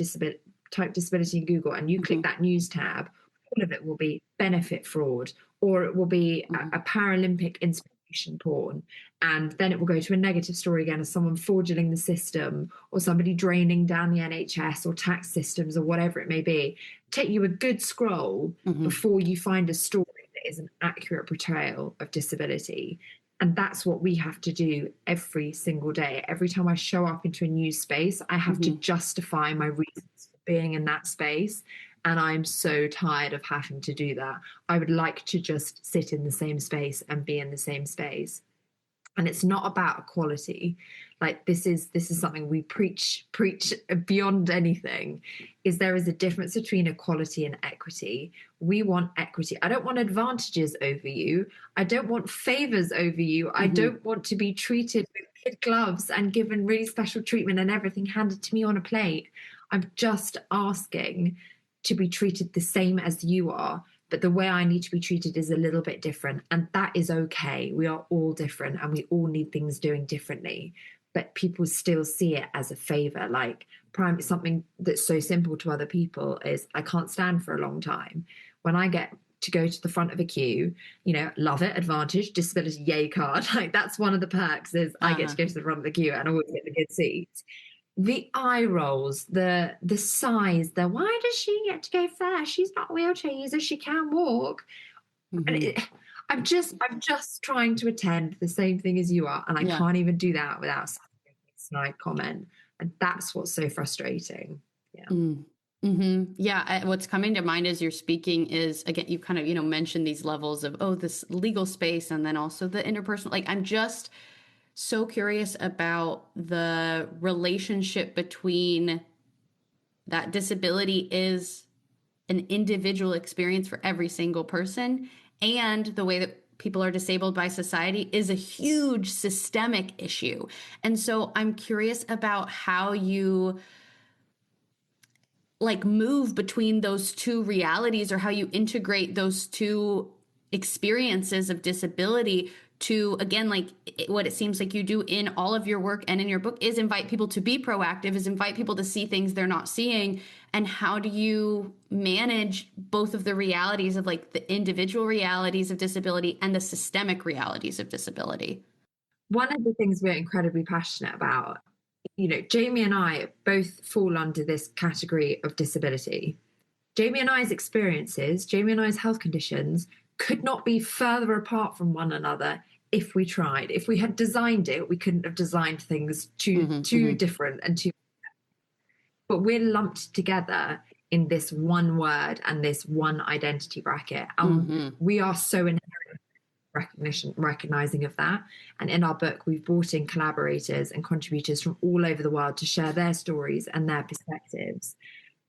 type disability in Google, and you click that news tab. All of it will be benefit fraud, or it will be a Paralympic inspiration porn. And then it will go to a negative story again of someone fraudulent the system, or somebody draining down the NHS or tax systems, or whatever it may be. Take you a good scroll before you find a story that is an accurate portrayal of disability. And that's what we have to do every single day. Every time I show up into a news space, I have to justify my reasons for being in that space. And I'm so tired of having to do that. I would like to just sit in the same space and be in the same space. And it's not about equality. Like, this is something we preach beyond anything, is there is a difference between equality and equity. We want equity. I don't want advantages over you. I don't want favors over you. I don't want to be treated with kid gloves and given really special treatment and everything handed to me on a plate. I'm just asking to be treated the same as you are, but the way I need to be treated is a little bit different. And that is okay. We are all different and we all need things doing differently. But people still see it as a favor. Like something that's so simple to other people is I can't stand for a long time. When I get to go to the front of a queue, love it, advantage, disability, yay card. Like that's one of the perks is I get to go to the front of the queue and always get the good seats. The eye rolls, the sighs, why does she get to go first? She's not a wheelchair user, she can walk. Mm-hmm. I'm just trying to attend the same thing as you are, and I can't even do that without a snide comment. And that's what's so frustrating. Yeah. Mm-hmm. Yeah. What's coming to mind as you're speaking is, again, you kind of, mentioned these levels of, this legal space and then also the interpersonal. Like, I'm just so curious about the relationship between that disability is an individual experience for every single person, and the way that people are disabled by society is a huge systemic issue. And so I'm curious about how you move between those two realities, or how you integrate those two experiences of disability to, again, what it seems like you do in all of your work and in your book is invite people to be proactive, is invite people to see things they're not seeing. And how do you manage both of the realities of the individual realities of disability and the systemic realities of disability? One of the things we're incredibly passionate about, Jamie and I both fall under this category of disability. Jamie and I's experiences, Jamie and I's health conditions could not be further apart from one another if we tried. If we had designed it, we couldn't have designed things too different and too. But we're lumped together in this one word and this one identity bracket. We are so inherent recognizing of that. And in our book, we've brought in collaborators and contributors from all over the world to share their stories and their perspectives.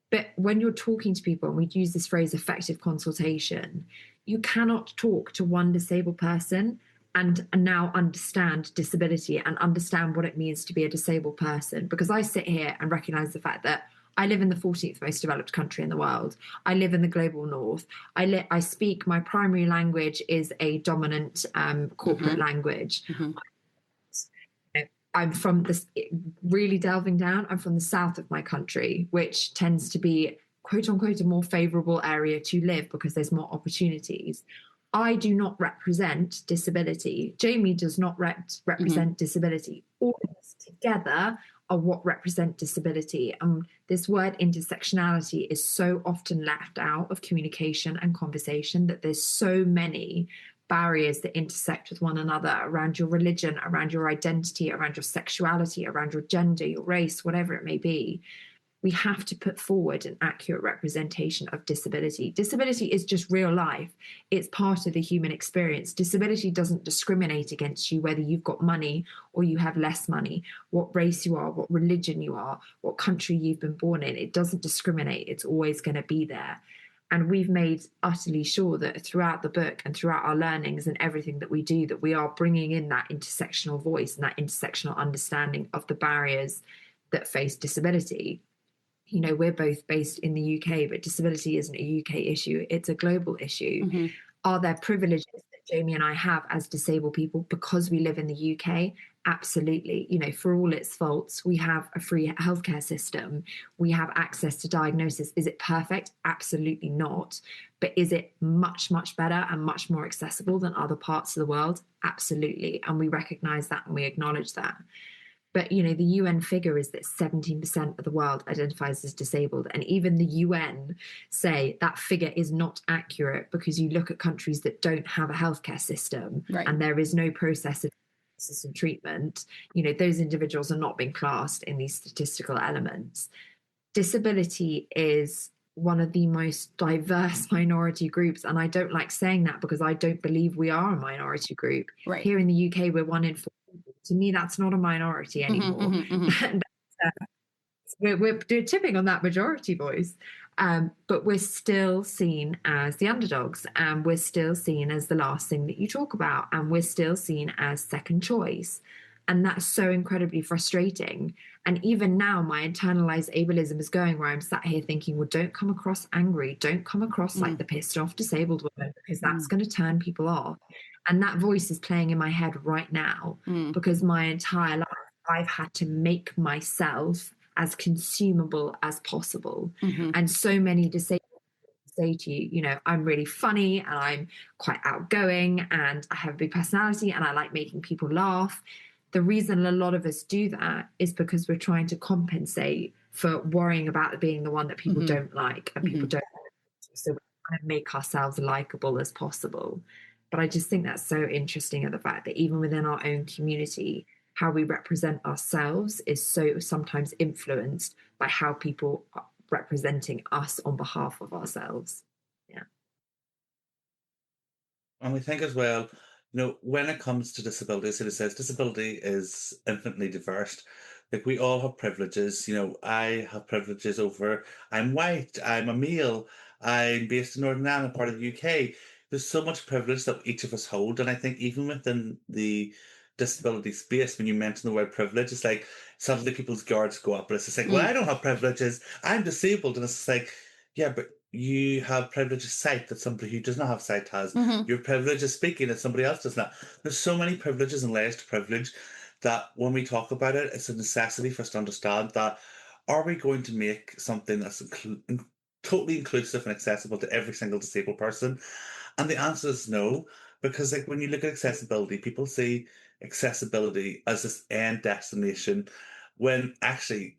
But when you're talking to people, and we use this phrase effective consultation, you cannot talk to one disabled person and now understand disability and understand what it means to be a disabled person. Because I sit here and recognize the fact that I live in the 14th most developed country in the world. I live in the global north. I speak, my primary language is a dominant corporate language. I'm from this, really delving down, I'm from the south of my country, which tends to be, quote unquote, a more favorable area to live because there's more opportunities. I do not represent disability. Jamie does not represent disability. All of us together are what represent disability. This word intersectionality is so often left out of communication and conversation, that there's so many barriers that intersect with one another around your religion, around your identity, around your sexuality, around your gender, your race, whatever it may be. We have to put forward an accurate representation of disability. Disability is just real life. It's part of the human experience. Disability doesn't discriminate against you, whether you've got money or you have less money, what race you are, what religion you are, what country you've been born in. It doesn't discriminate. It's always going to be there. And we've made utterly sure that throughout the book and throughout our learnings and everything that we do, that we are bringing in that intersectional voice and that intersectional understanding of the barriers that face disability. We're both based in the UK, but disability isn't a UK issue. It's a global issue. Are there privileges that Jamie and I have as disabled people because we live in the UK? Absolutely. For all its faults, we have a free healthcare system. We have access to diagnosis. Is it perfect? Absolutely not. But is it much, much better and much more accessible than other parts of the world? Absolutely. And we recognize that and we acknowledge that. But, the UN figure is that 17% of the world identifies as disabled. And even the UN say that figure is not accurate because you look at countries that don't have a healthcare system and there is no process of and treatment. Those individuals are not being classed in these statistical elements. Disability is one of the most diverse minority groups. And I don't like saying that because I don't believe we are a minority group. Here in the UK, we're 1 in 4. To me, that's not a minority anymore. We're tipping on that majority voice. But we're still seen as the underdogs, and we're still seen as the last thing that you talk about, and we're still seen as second choice. And that's so incredibly frustrating. And even now, my internalized ableism is going where I'm sat here thinking, well, don't come across angry. Don't come across like the pissed off disabled woman, because that's going to turn people off. And that voice is playing in my head right now because my entire life I've had to make myself as consumable as possible. And so many disabled say to you, you know, I'm really funny and I'm quite outgoing and I have a big personality and I like making people laugh. The reason a lot of us do that is because we're trying to compensate for worrying about being the one that people don't like and people don't want to. So we kind of make ourselves likable as possible. But I just think that's so interesting, at the fact that even within our own community, how we represent ourselves is so sometimes influenced by how people are representing us on behalf of ourselves. Yeah. And we think as well, you know, when it comes to disability, as it says, disability is infinitely diverse. Like we all have privileges. You know, I have privileges over, I'm white, I'm a male, I'm based in Northern Ireland, part of the UK. There's so much privilege that each of us hold. And I think even within the disability space, when you mention the word privilege, it's like suddenly people's guards go up. But it's just like, well, I don't have privileges. I'm disabled. And it's just like, yeah, but you have privilege of sight that somebody who does not have sight has. Your privilege of speaking that somebody else does not. There's so many privileges and layers to privilege that when we talk about it, it's a necessity for us to understand that, are we going to make something that's totally inclusive and accessible to every single disabled person? And the answer is no, because like when you look at accessibility, people see accessibility as this end destination, when actually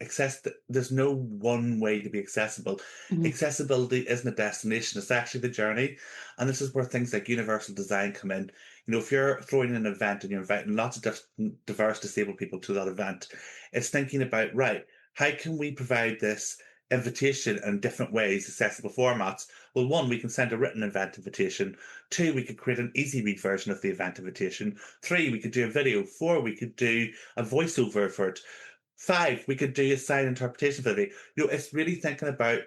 there's no one way to be accessible. Accessibility isn't a destination, it's actually the journey. And this is where things like universal design come in. You know, if you're throwing an event and you're inviting lots of diverse disabled people to that event, it's thinking about, right, how can we provide this invitation in different ways, accessible formats? Well, one, we can send a written event invitation. Two, we could create an easy read version of the event invitation. Three, we could do a video. Four, we could do a voiceover for it. Five, we could do a sign interpretation for it. You know, it's really thinking about,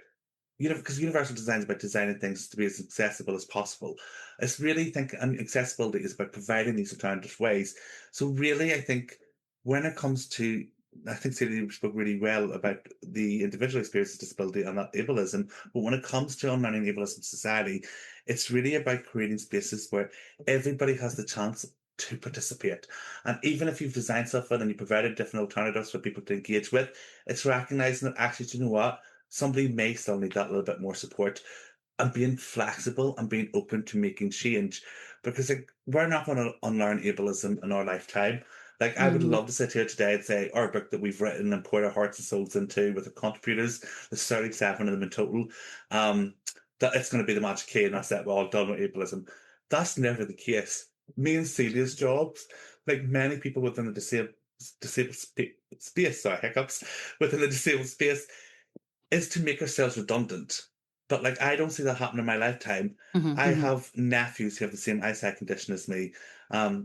you know, because universal design is about designing things to be as accessible as possible. It's really thinking, and accessibility is about providing these alternative ways. So really, I think when it comes to, I think Celia spoke really well about the individual experience of disability and not ableism. But when it comes to unlearning ableism society, it's really about creating spaces where everybody has the chance to participate. And even if you've designed something and you provided different alternatives for people to engage with, it's recognizing that actually, do you know what? Somebody may still need that little bit more support, and being flexible and being open to making change, because like, we're not going to unlearn ableism in our lifetime. Like I would love to sit here today and say our book that we've written and poured our hearts and souls into with the contributors, there's 37 of them in total, that it's going to be the magic key and that's it, we're all done with ableism. That's never the case. Me and Celia's jobs, like many people within the disabled space, sorry, hiccups, within the disabled space, is to make ourselves redundant. But like I don't see that happen in my lifetime. I have nephews who have the same eyesight condition as me,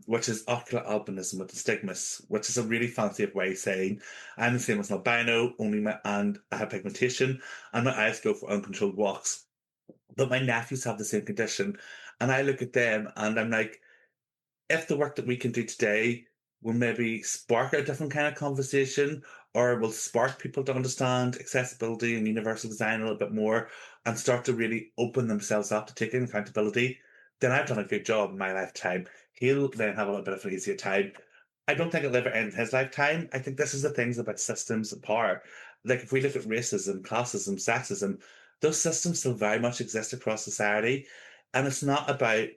which is ocular albinism with astigmatism, which is a really fancy way of saying I'm the same as an albino, and I have pigmentation, and my eyes go for uncontrolled walks. But my nephews have the same condition, and I look at them and I'm like, if the work that we can do today will maybe spark a different kind of conversation, or will spark people to understand accessibility and universal design a little bit more and start to really open themselves up to taking accountability, then I've done a good job in my lifetime. He'll then have a little bit of an easier time. I don't think it'll ever end in his lifetime. I think this is the things about systems and power. Like if we look at racism, classism, sexism, those systems still very much exist across society. And it's not about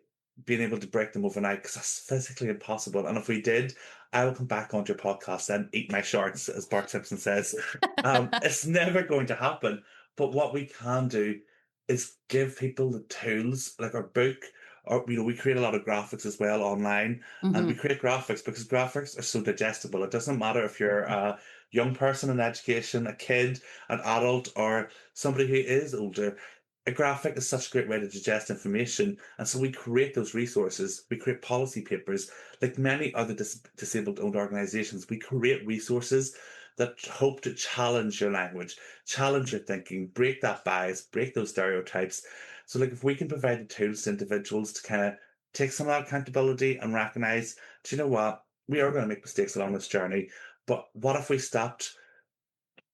being able to break them overnight, because that's physically impossible. And if we did, I will come back onto your podcast and eat my shorts, as Bart Simpson says. It's never going to happen. But what we can do is give people the tools, like our book, or you know, we create a lot of graphics as well online, and we create graphics because graphics are so digestible. It doesn't matter if you're a young person in education, a kid, an adult, or somebody who is older. A graphic is such a great way to digest information. And so we create those resources, we create policy papers. Like many other disabled owned organizations, we create resources that hope to challenge your language, challenge your thinking, break that bias, break those stereotypes. So, like, if we can provide the tools to individuals to kind of take some of that accountability and recognize, do you know what? we are going to make mistakes along this journey. But what if we stopped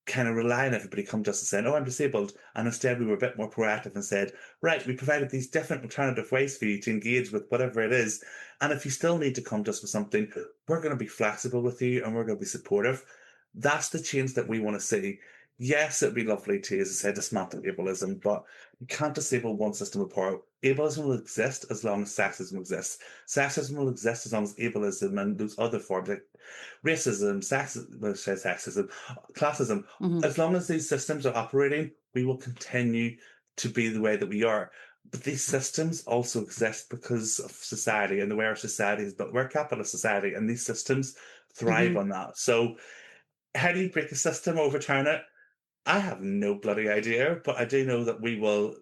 kind of rely on everybody come just and saying, "Oh, I'm disabled," and instead we were a bit more proactive and said, "Right, we provided these different alternative ways for you to engage with whatever it is, and if you still need to come just with something, we're going to be flexible with you and we're going to be supportive." That's the change that we want to see. Yes, it'd be lovely to, as I said, dismantle ableism, but you can't disable one system of power. Ableism will exist as long as sexism exists. Sexism will exist as long as ableism and those other forms like racism, sexism, classism, Mhm. as long as these systems are operating, we will continue to be the way that we are. But these systems also exist because of society and the way our society is built. We're a capitalist society, and these systems thrive Mhm. on that. So, how do you break a system, overturn it? I have no bloody idea, but I do know that we will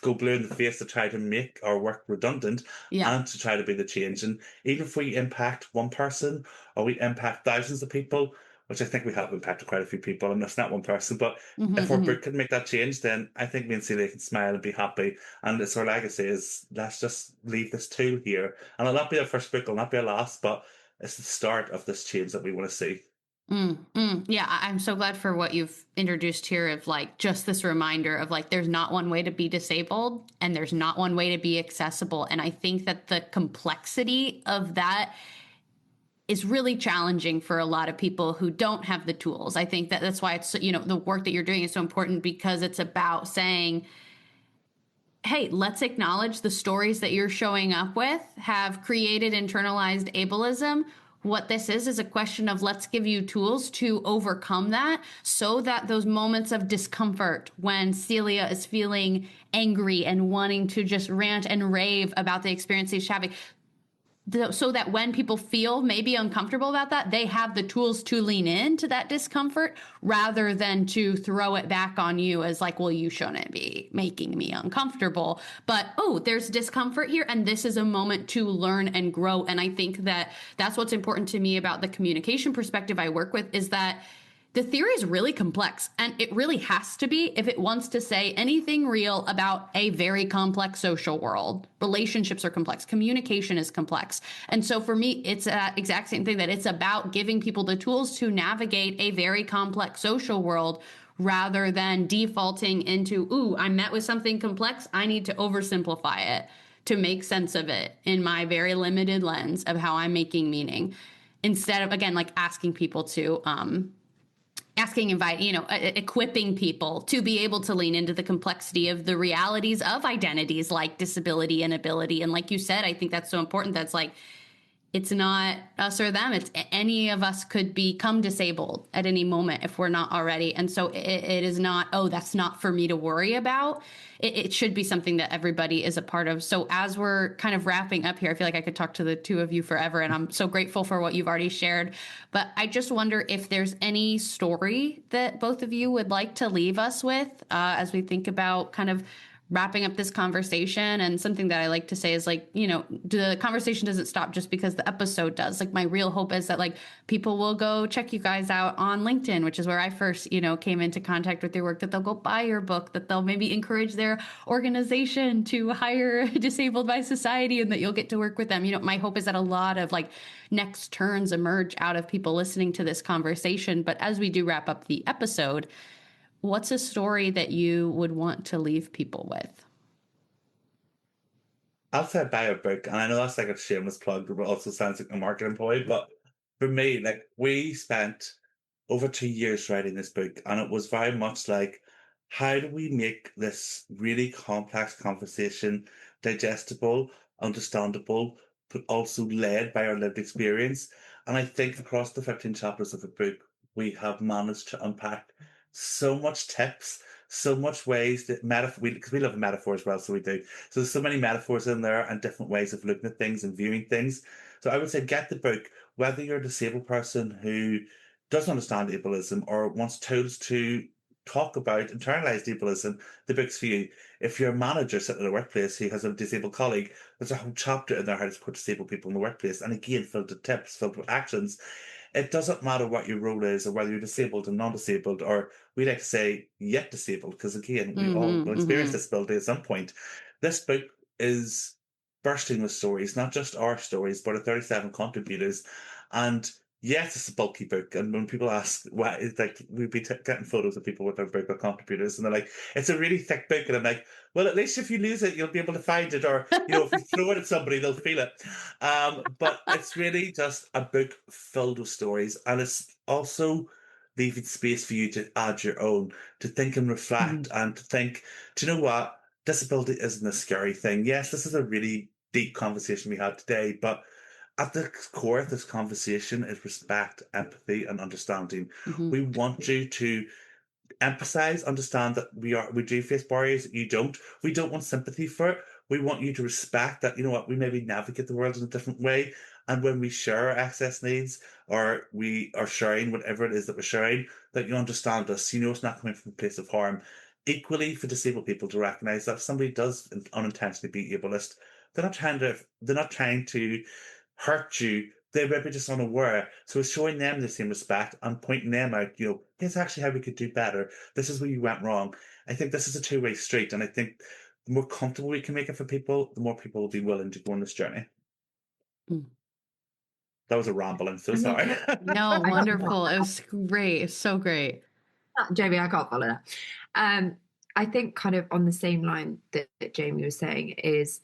go blue in the face to try to make our work redundant Yeah. and to try to be the change. And even if we impact one person or we impact thousands of people, which I think we have impacted quite a few people, and that's not one person, but Mhm. if our Mhm. book can make that change, then I think me and Celia can smile and be happy. And it's our legacy is let's just leave this tool here. And it'll not be our first book, it'll not be our last, but it's the start of this change that we want to see. Yeah, I'm so glad for what you've introduced here of like just this reminder of like there's not one way to be disabled and there's not one way to be accessible. And I think that the complexity of that is really challenging for a lot of people who don't have the tools. I think that that's why it's, the work that you're doing is so important because it's about saying, hey, let's acknowledge the stories that you're showing up with have created internalized ableism. What this is a question of let's give you tools to overcome that so that those moments of discomfort when Celia is feeling angry and wanting to just rant and rave about the experience she's having, so that when people feel maybe uncomfortable about that, they have the tools to lean into that discomfort rather than to throw it back on you as like, well, you shouldn't be making me uncomfortable. But, oh, there's discomfort here. And this is a moment to learn and grow. And I think that that's what's important to me about the communication perspective I work with is that the theory is really complex, and it really has to be if it wants to say anything real about a very complex social world. Relationships are complex, communication is complex. And so for me, it's that exact same thing that it's about giving people the tools to navigate a very complex social world rather than defaulting into, ooh, I met with something complex, I need to oversimplify it to make sense of it in my very limited lens of how I'm making meaning. Instead of, again, like asking people to, equipping people to be able to lean into the complexity of the realities of identities like disability and ability. And like you said, I think that's so important. That's like, it's not us or them. It's any of us could become disabled at any moment if we're not already. And so it is not, oh, that's not for me to worry about. It should be something that everybody is a part of. So as we're kind of wrapping up here, I feel like I could talk to the two of you forever, and I'm so grateful for what you've already shared. But I just wonder if there's any story that both of you would like to leave us with as we think about kind of wrapping up this conversation. And something that I like to say is like, the conversation doesn't stop just because the episode does. Like my real hope is that like people will go check you guys out on LinkedIn, which is where I first, came into contact with your work, that they'll go buy your book, that they'll maybe encourage their organization to hire Disabled by Society, and that you'll get to work with them. My hope is that a lot of like next turns emerge out of people listening to this conversation. But as we do wrap up the episode, what's a story that you would want to leave people with? I'll say buy a book, and I know that's like a shameless plug, but it also sounds like a marketing ploy. But for me, like we spent over 2 years writing this book, and it was very much like, how do we make this really complex conversation digestible, understandable, but also led by our lived experience? And I think across the 15 chapters of the book, we have managed to unpack so much tips, so much ways that metaphor, because we love a metaphor as well, so we do. So there's so many metaphors in there and different ways of looking at things and viewing things. So I would say get the book, whether you're a disabled person who doesn't understand ableism or wants tools to talk about internalized ableism, the book's for you. If you're a manager sitting in a workplace who has a disabled colleague, there's a whole chapter in there how to support disabled people in the workplace. And again, filled with tips, filled with actions. It doesn't matter what your role is or whether you're disabled or non-disabled, or we like to say yet disabled, because again, we all Mm-hmm, will experience mm-hmm. disability at some point. This book is bursting with stories, not just our stories, but our 37 contributors. And yes, it's a bulky book. And when people ask why, it's like we'd be getting photos of people with their book on computers, and they're like, it's a really thick book. And I'm like, well, at least if you lose it, you'll be able to find it. Or, if you throw it at somebody, they'll feel it. But it's really just a book filled with stories. And it's also leaving space for you to add your own, to think and reflect, and to think, do you know what? Disability isn't a scary thing. Yes, this is a really deep conversation we had today, but at the core of this conversation is respect, empathy, and understanding. Mm-hmm. We want you to emphasize, understand that we do face barriers that you don't. We don't want sympathy for it. We want you to respect that, we maybe navigate the world in a different way. And when we share our access needs, or we are sharing whatever it is that we're sharing, that you understand us, it's not coming from a place of harm. Equally, for disabled people to recognize that if somebody does unintentionally be ableist, they're not trying to hurt you. They may be just unaware. So it's showing them the same respect and pointing them out, here's actually how we could do better. This is where you went wrong. I think this is a two-way street. And I think the more comfortable we can make it for people, the more people will be willing to go on this journey. Mm. That was a ramble. I'm so sorry. No, wonderful. It was great. It's so great. Jamie, I can't follow that. I think kind of on the same line that Jamie was saying is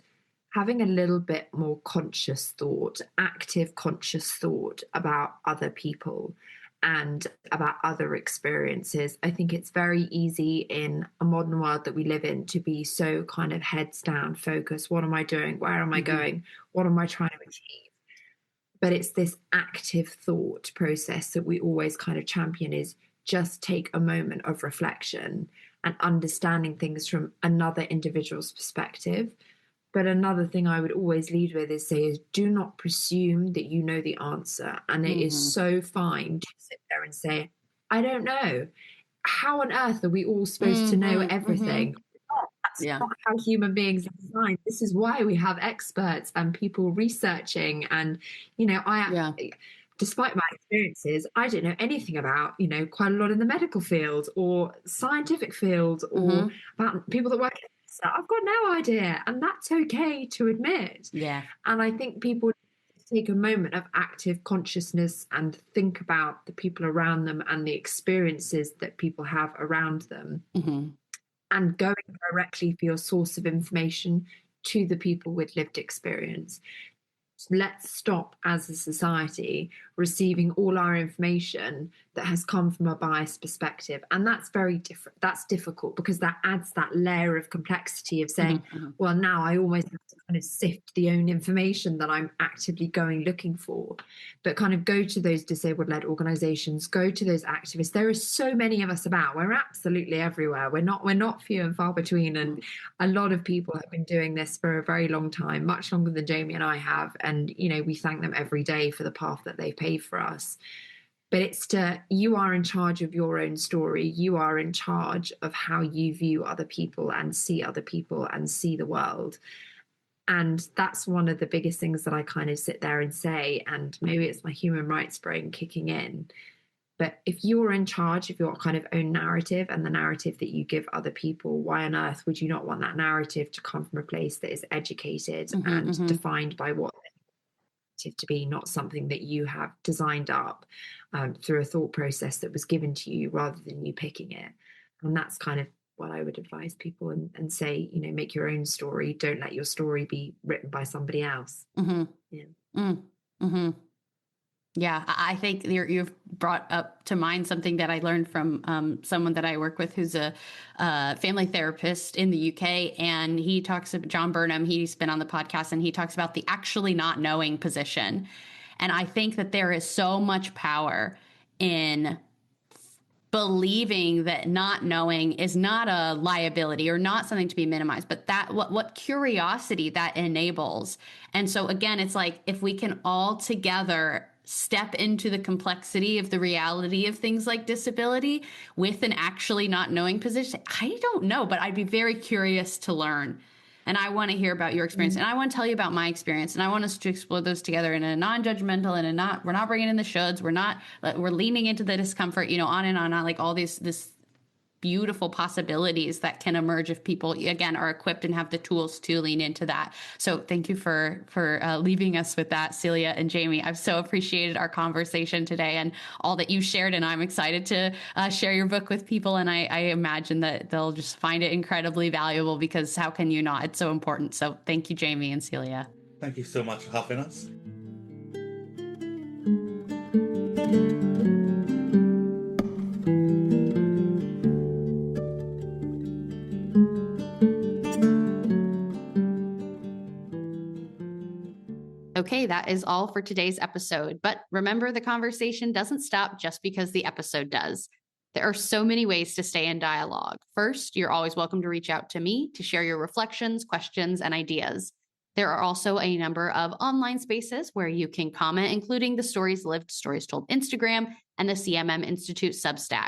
having a little bit more conscious thought, active conscious thought about other people and about other experiences. I think it's very easy in a modern world that we live in to be so kind of heads down focused. What am I doing? Where am I going? What am I trying to achieve? But it's this active thought process that we always kind of champion, is just take a moment of reflection and understanding things from another individual's perspective. But another thing I would always lead with is do not presume that you know the answer. And it is so fine to sit there and say, I don't know. How on earth are we all supposed to know everything? That's not how human beings are designed. This is why we have experts and people researching. And, despite my experiences, I don't know anything about, quite a lot in the medical field or scientific field or about people that work in I've got no idea, and that's okay to admit. Yeah. And I think people take a moment of active consciousness and think about the people around them and the experiences that people have around them, and going directly for your source of information to the people with lived experience. Let's stop as a society receiving all our information that has come from a biased perspective. And that's very different. That's difficult because that adds that layer of complexity of saying, well, now I almost have to kind of sift the own information that I'm actively going looking for. But kind of go to those disabled-led organizations, go to those activists. There are so many of us about. We're absolutely everywhere. We're not few and far between. And a lot of people have been doing this for a very long time, much longer than Jamie and I have. And, we thank them every day for the path that they paved for us. But you are in charge of your own story. You are in charge of how you view other people and see the world. And that's one of the biggest things that I kind of sit there and say, and maybe it's my human rights brain kicking in. But if you're in charge of your kind of own narrative and the narrative that you give other people, why on earth would you not want that narrative to come from a place that is educated and defined by what to be, not something that you have designed up through a thought process that was given to you rather than you picking it. And that's kind of what I would advise people and say, make your own story. Don't let your story be written by somebody else. Yeah, I think you've brought up to mind something that I learned from someone that I work with who's a family therapist in the UK. And he talks about John Burnham. He's been on the podcast and he talks about the actually not knowing position. And I think that there is so much power in believing that not knowing is not a liability or not something to be minimized, but that what curiosity that enables. And so again, it's like if we can all together step into the complexity of the reality of things like disability with an actually not knowing position. I don't know, but I'd be very curious to learn. And I want to hear about your experience and I want to tell you about my experience. And I want us to explore those together in a non-judgmental and we're not bringing in the shoulds. We're leaning into the discomfort, on and on, like all this beautiful possibilities that can emerge if people, again, are equipped and have the tools to lean into that. So thank you for leaving us with that, Celia and Jamie. I've so appreciated our conversation today and all that you shared, and I'm excited to share your book with people. And I imagine that they'll just find it incredibly valuable, because how can you not? It's so important. So thank you, Jamie and Celia. Thank you so much for having us. Okay, that is all for today's episode. But remember, the conversation doesn't stop just because the episode does. There are so many ways to stay in dialogue. First, you're always welcome to reach out to me to share your reflections, questions, and ideas. There are also a number of online spaces where you can comment, including the Stories Lived, Stories Told Instagram and the CMM Institute Substack.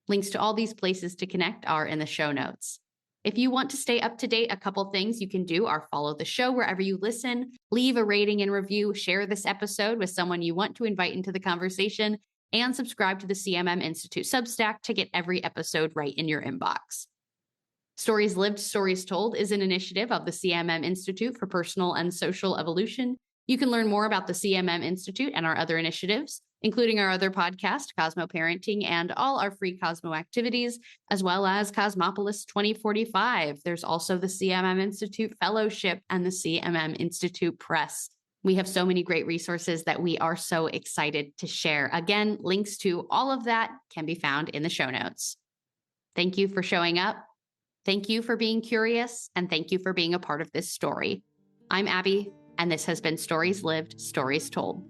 Links to all these places to connect are in the show notes. If you want to stay up to date, a couple things you can do are follow the show wherever you listen, leave a rating and review, share this episode with someone you want to invite into the conversation, and subscribe to the CMM Institute Substack to get every episode right in your inbox. Stories Lived, Stories Told is an initiative of the CMM Institute for Personal and Social Evolution. You can learn more about the CMM Institute and our other initiatives, including our other podcast, Cosmo Parenting, and all our free Cosmo activities, as well as Cosmopolis 2045. There's also the CMM Institute Fellowship and the CMM Institute Press. We have so many great resources that we are so excited to share. Again, links to all of that can be found in the show notes. Thank you for showing up. Thank you for being curious, and thank you for being a part of this story. I'm Abbie, and this has been Stories Lived, Stories Told.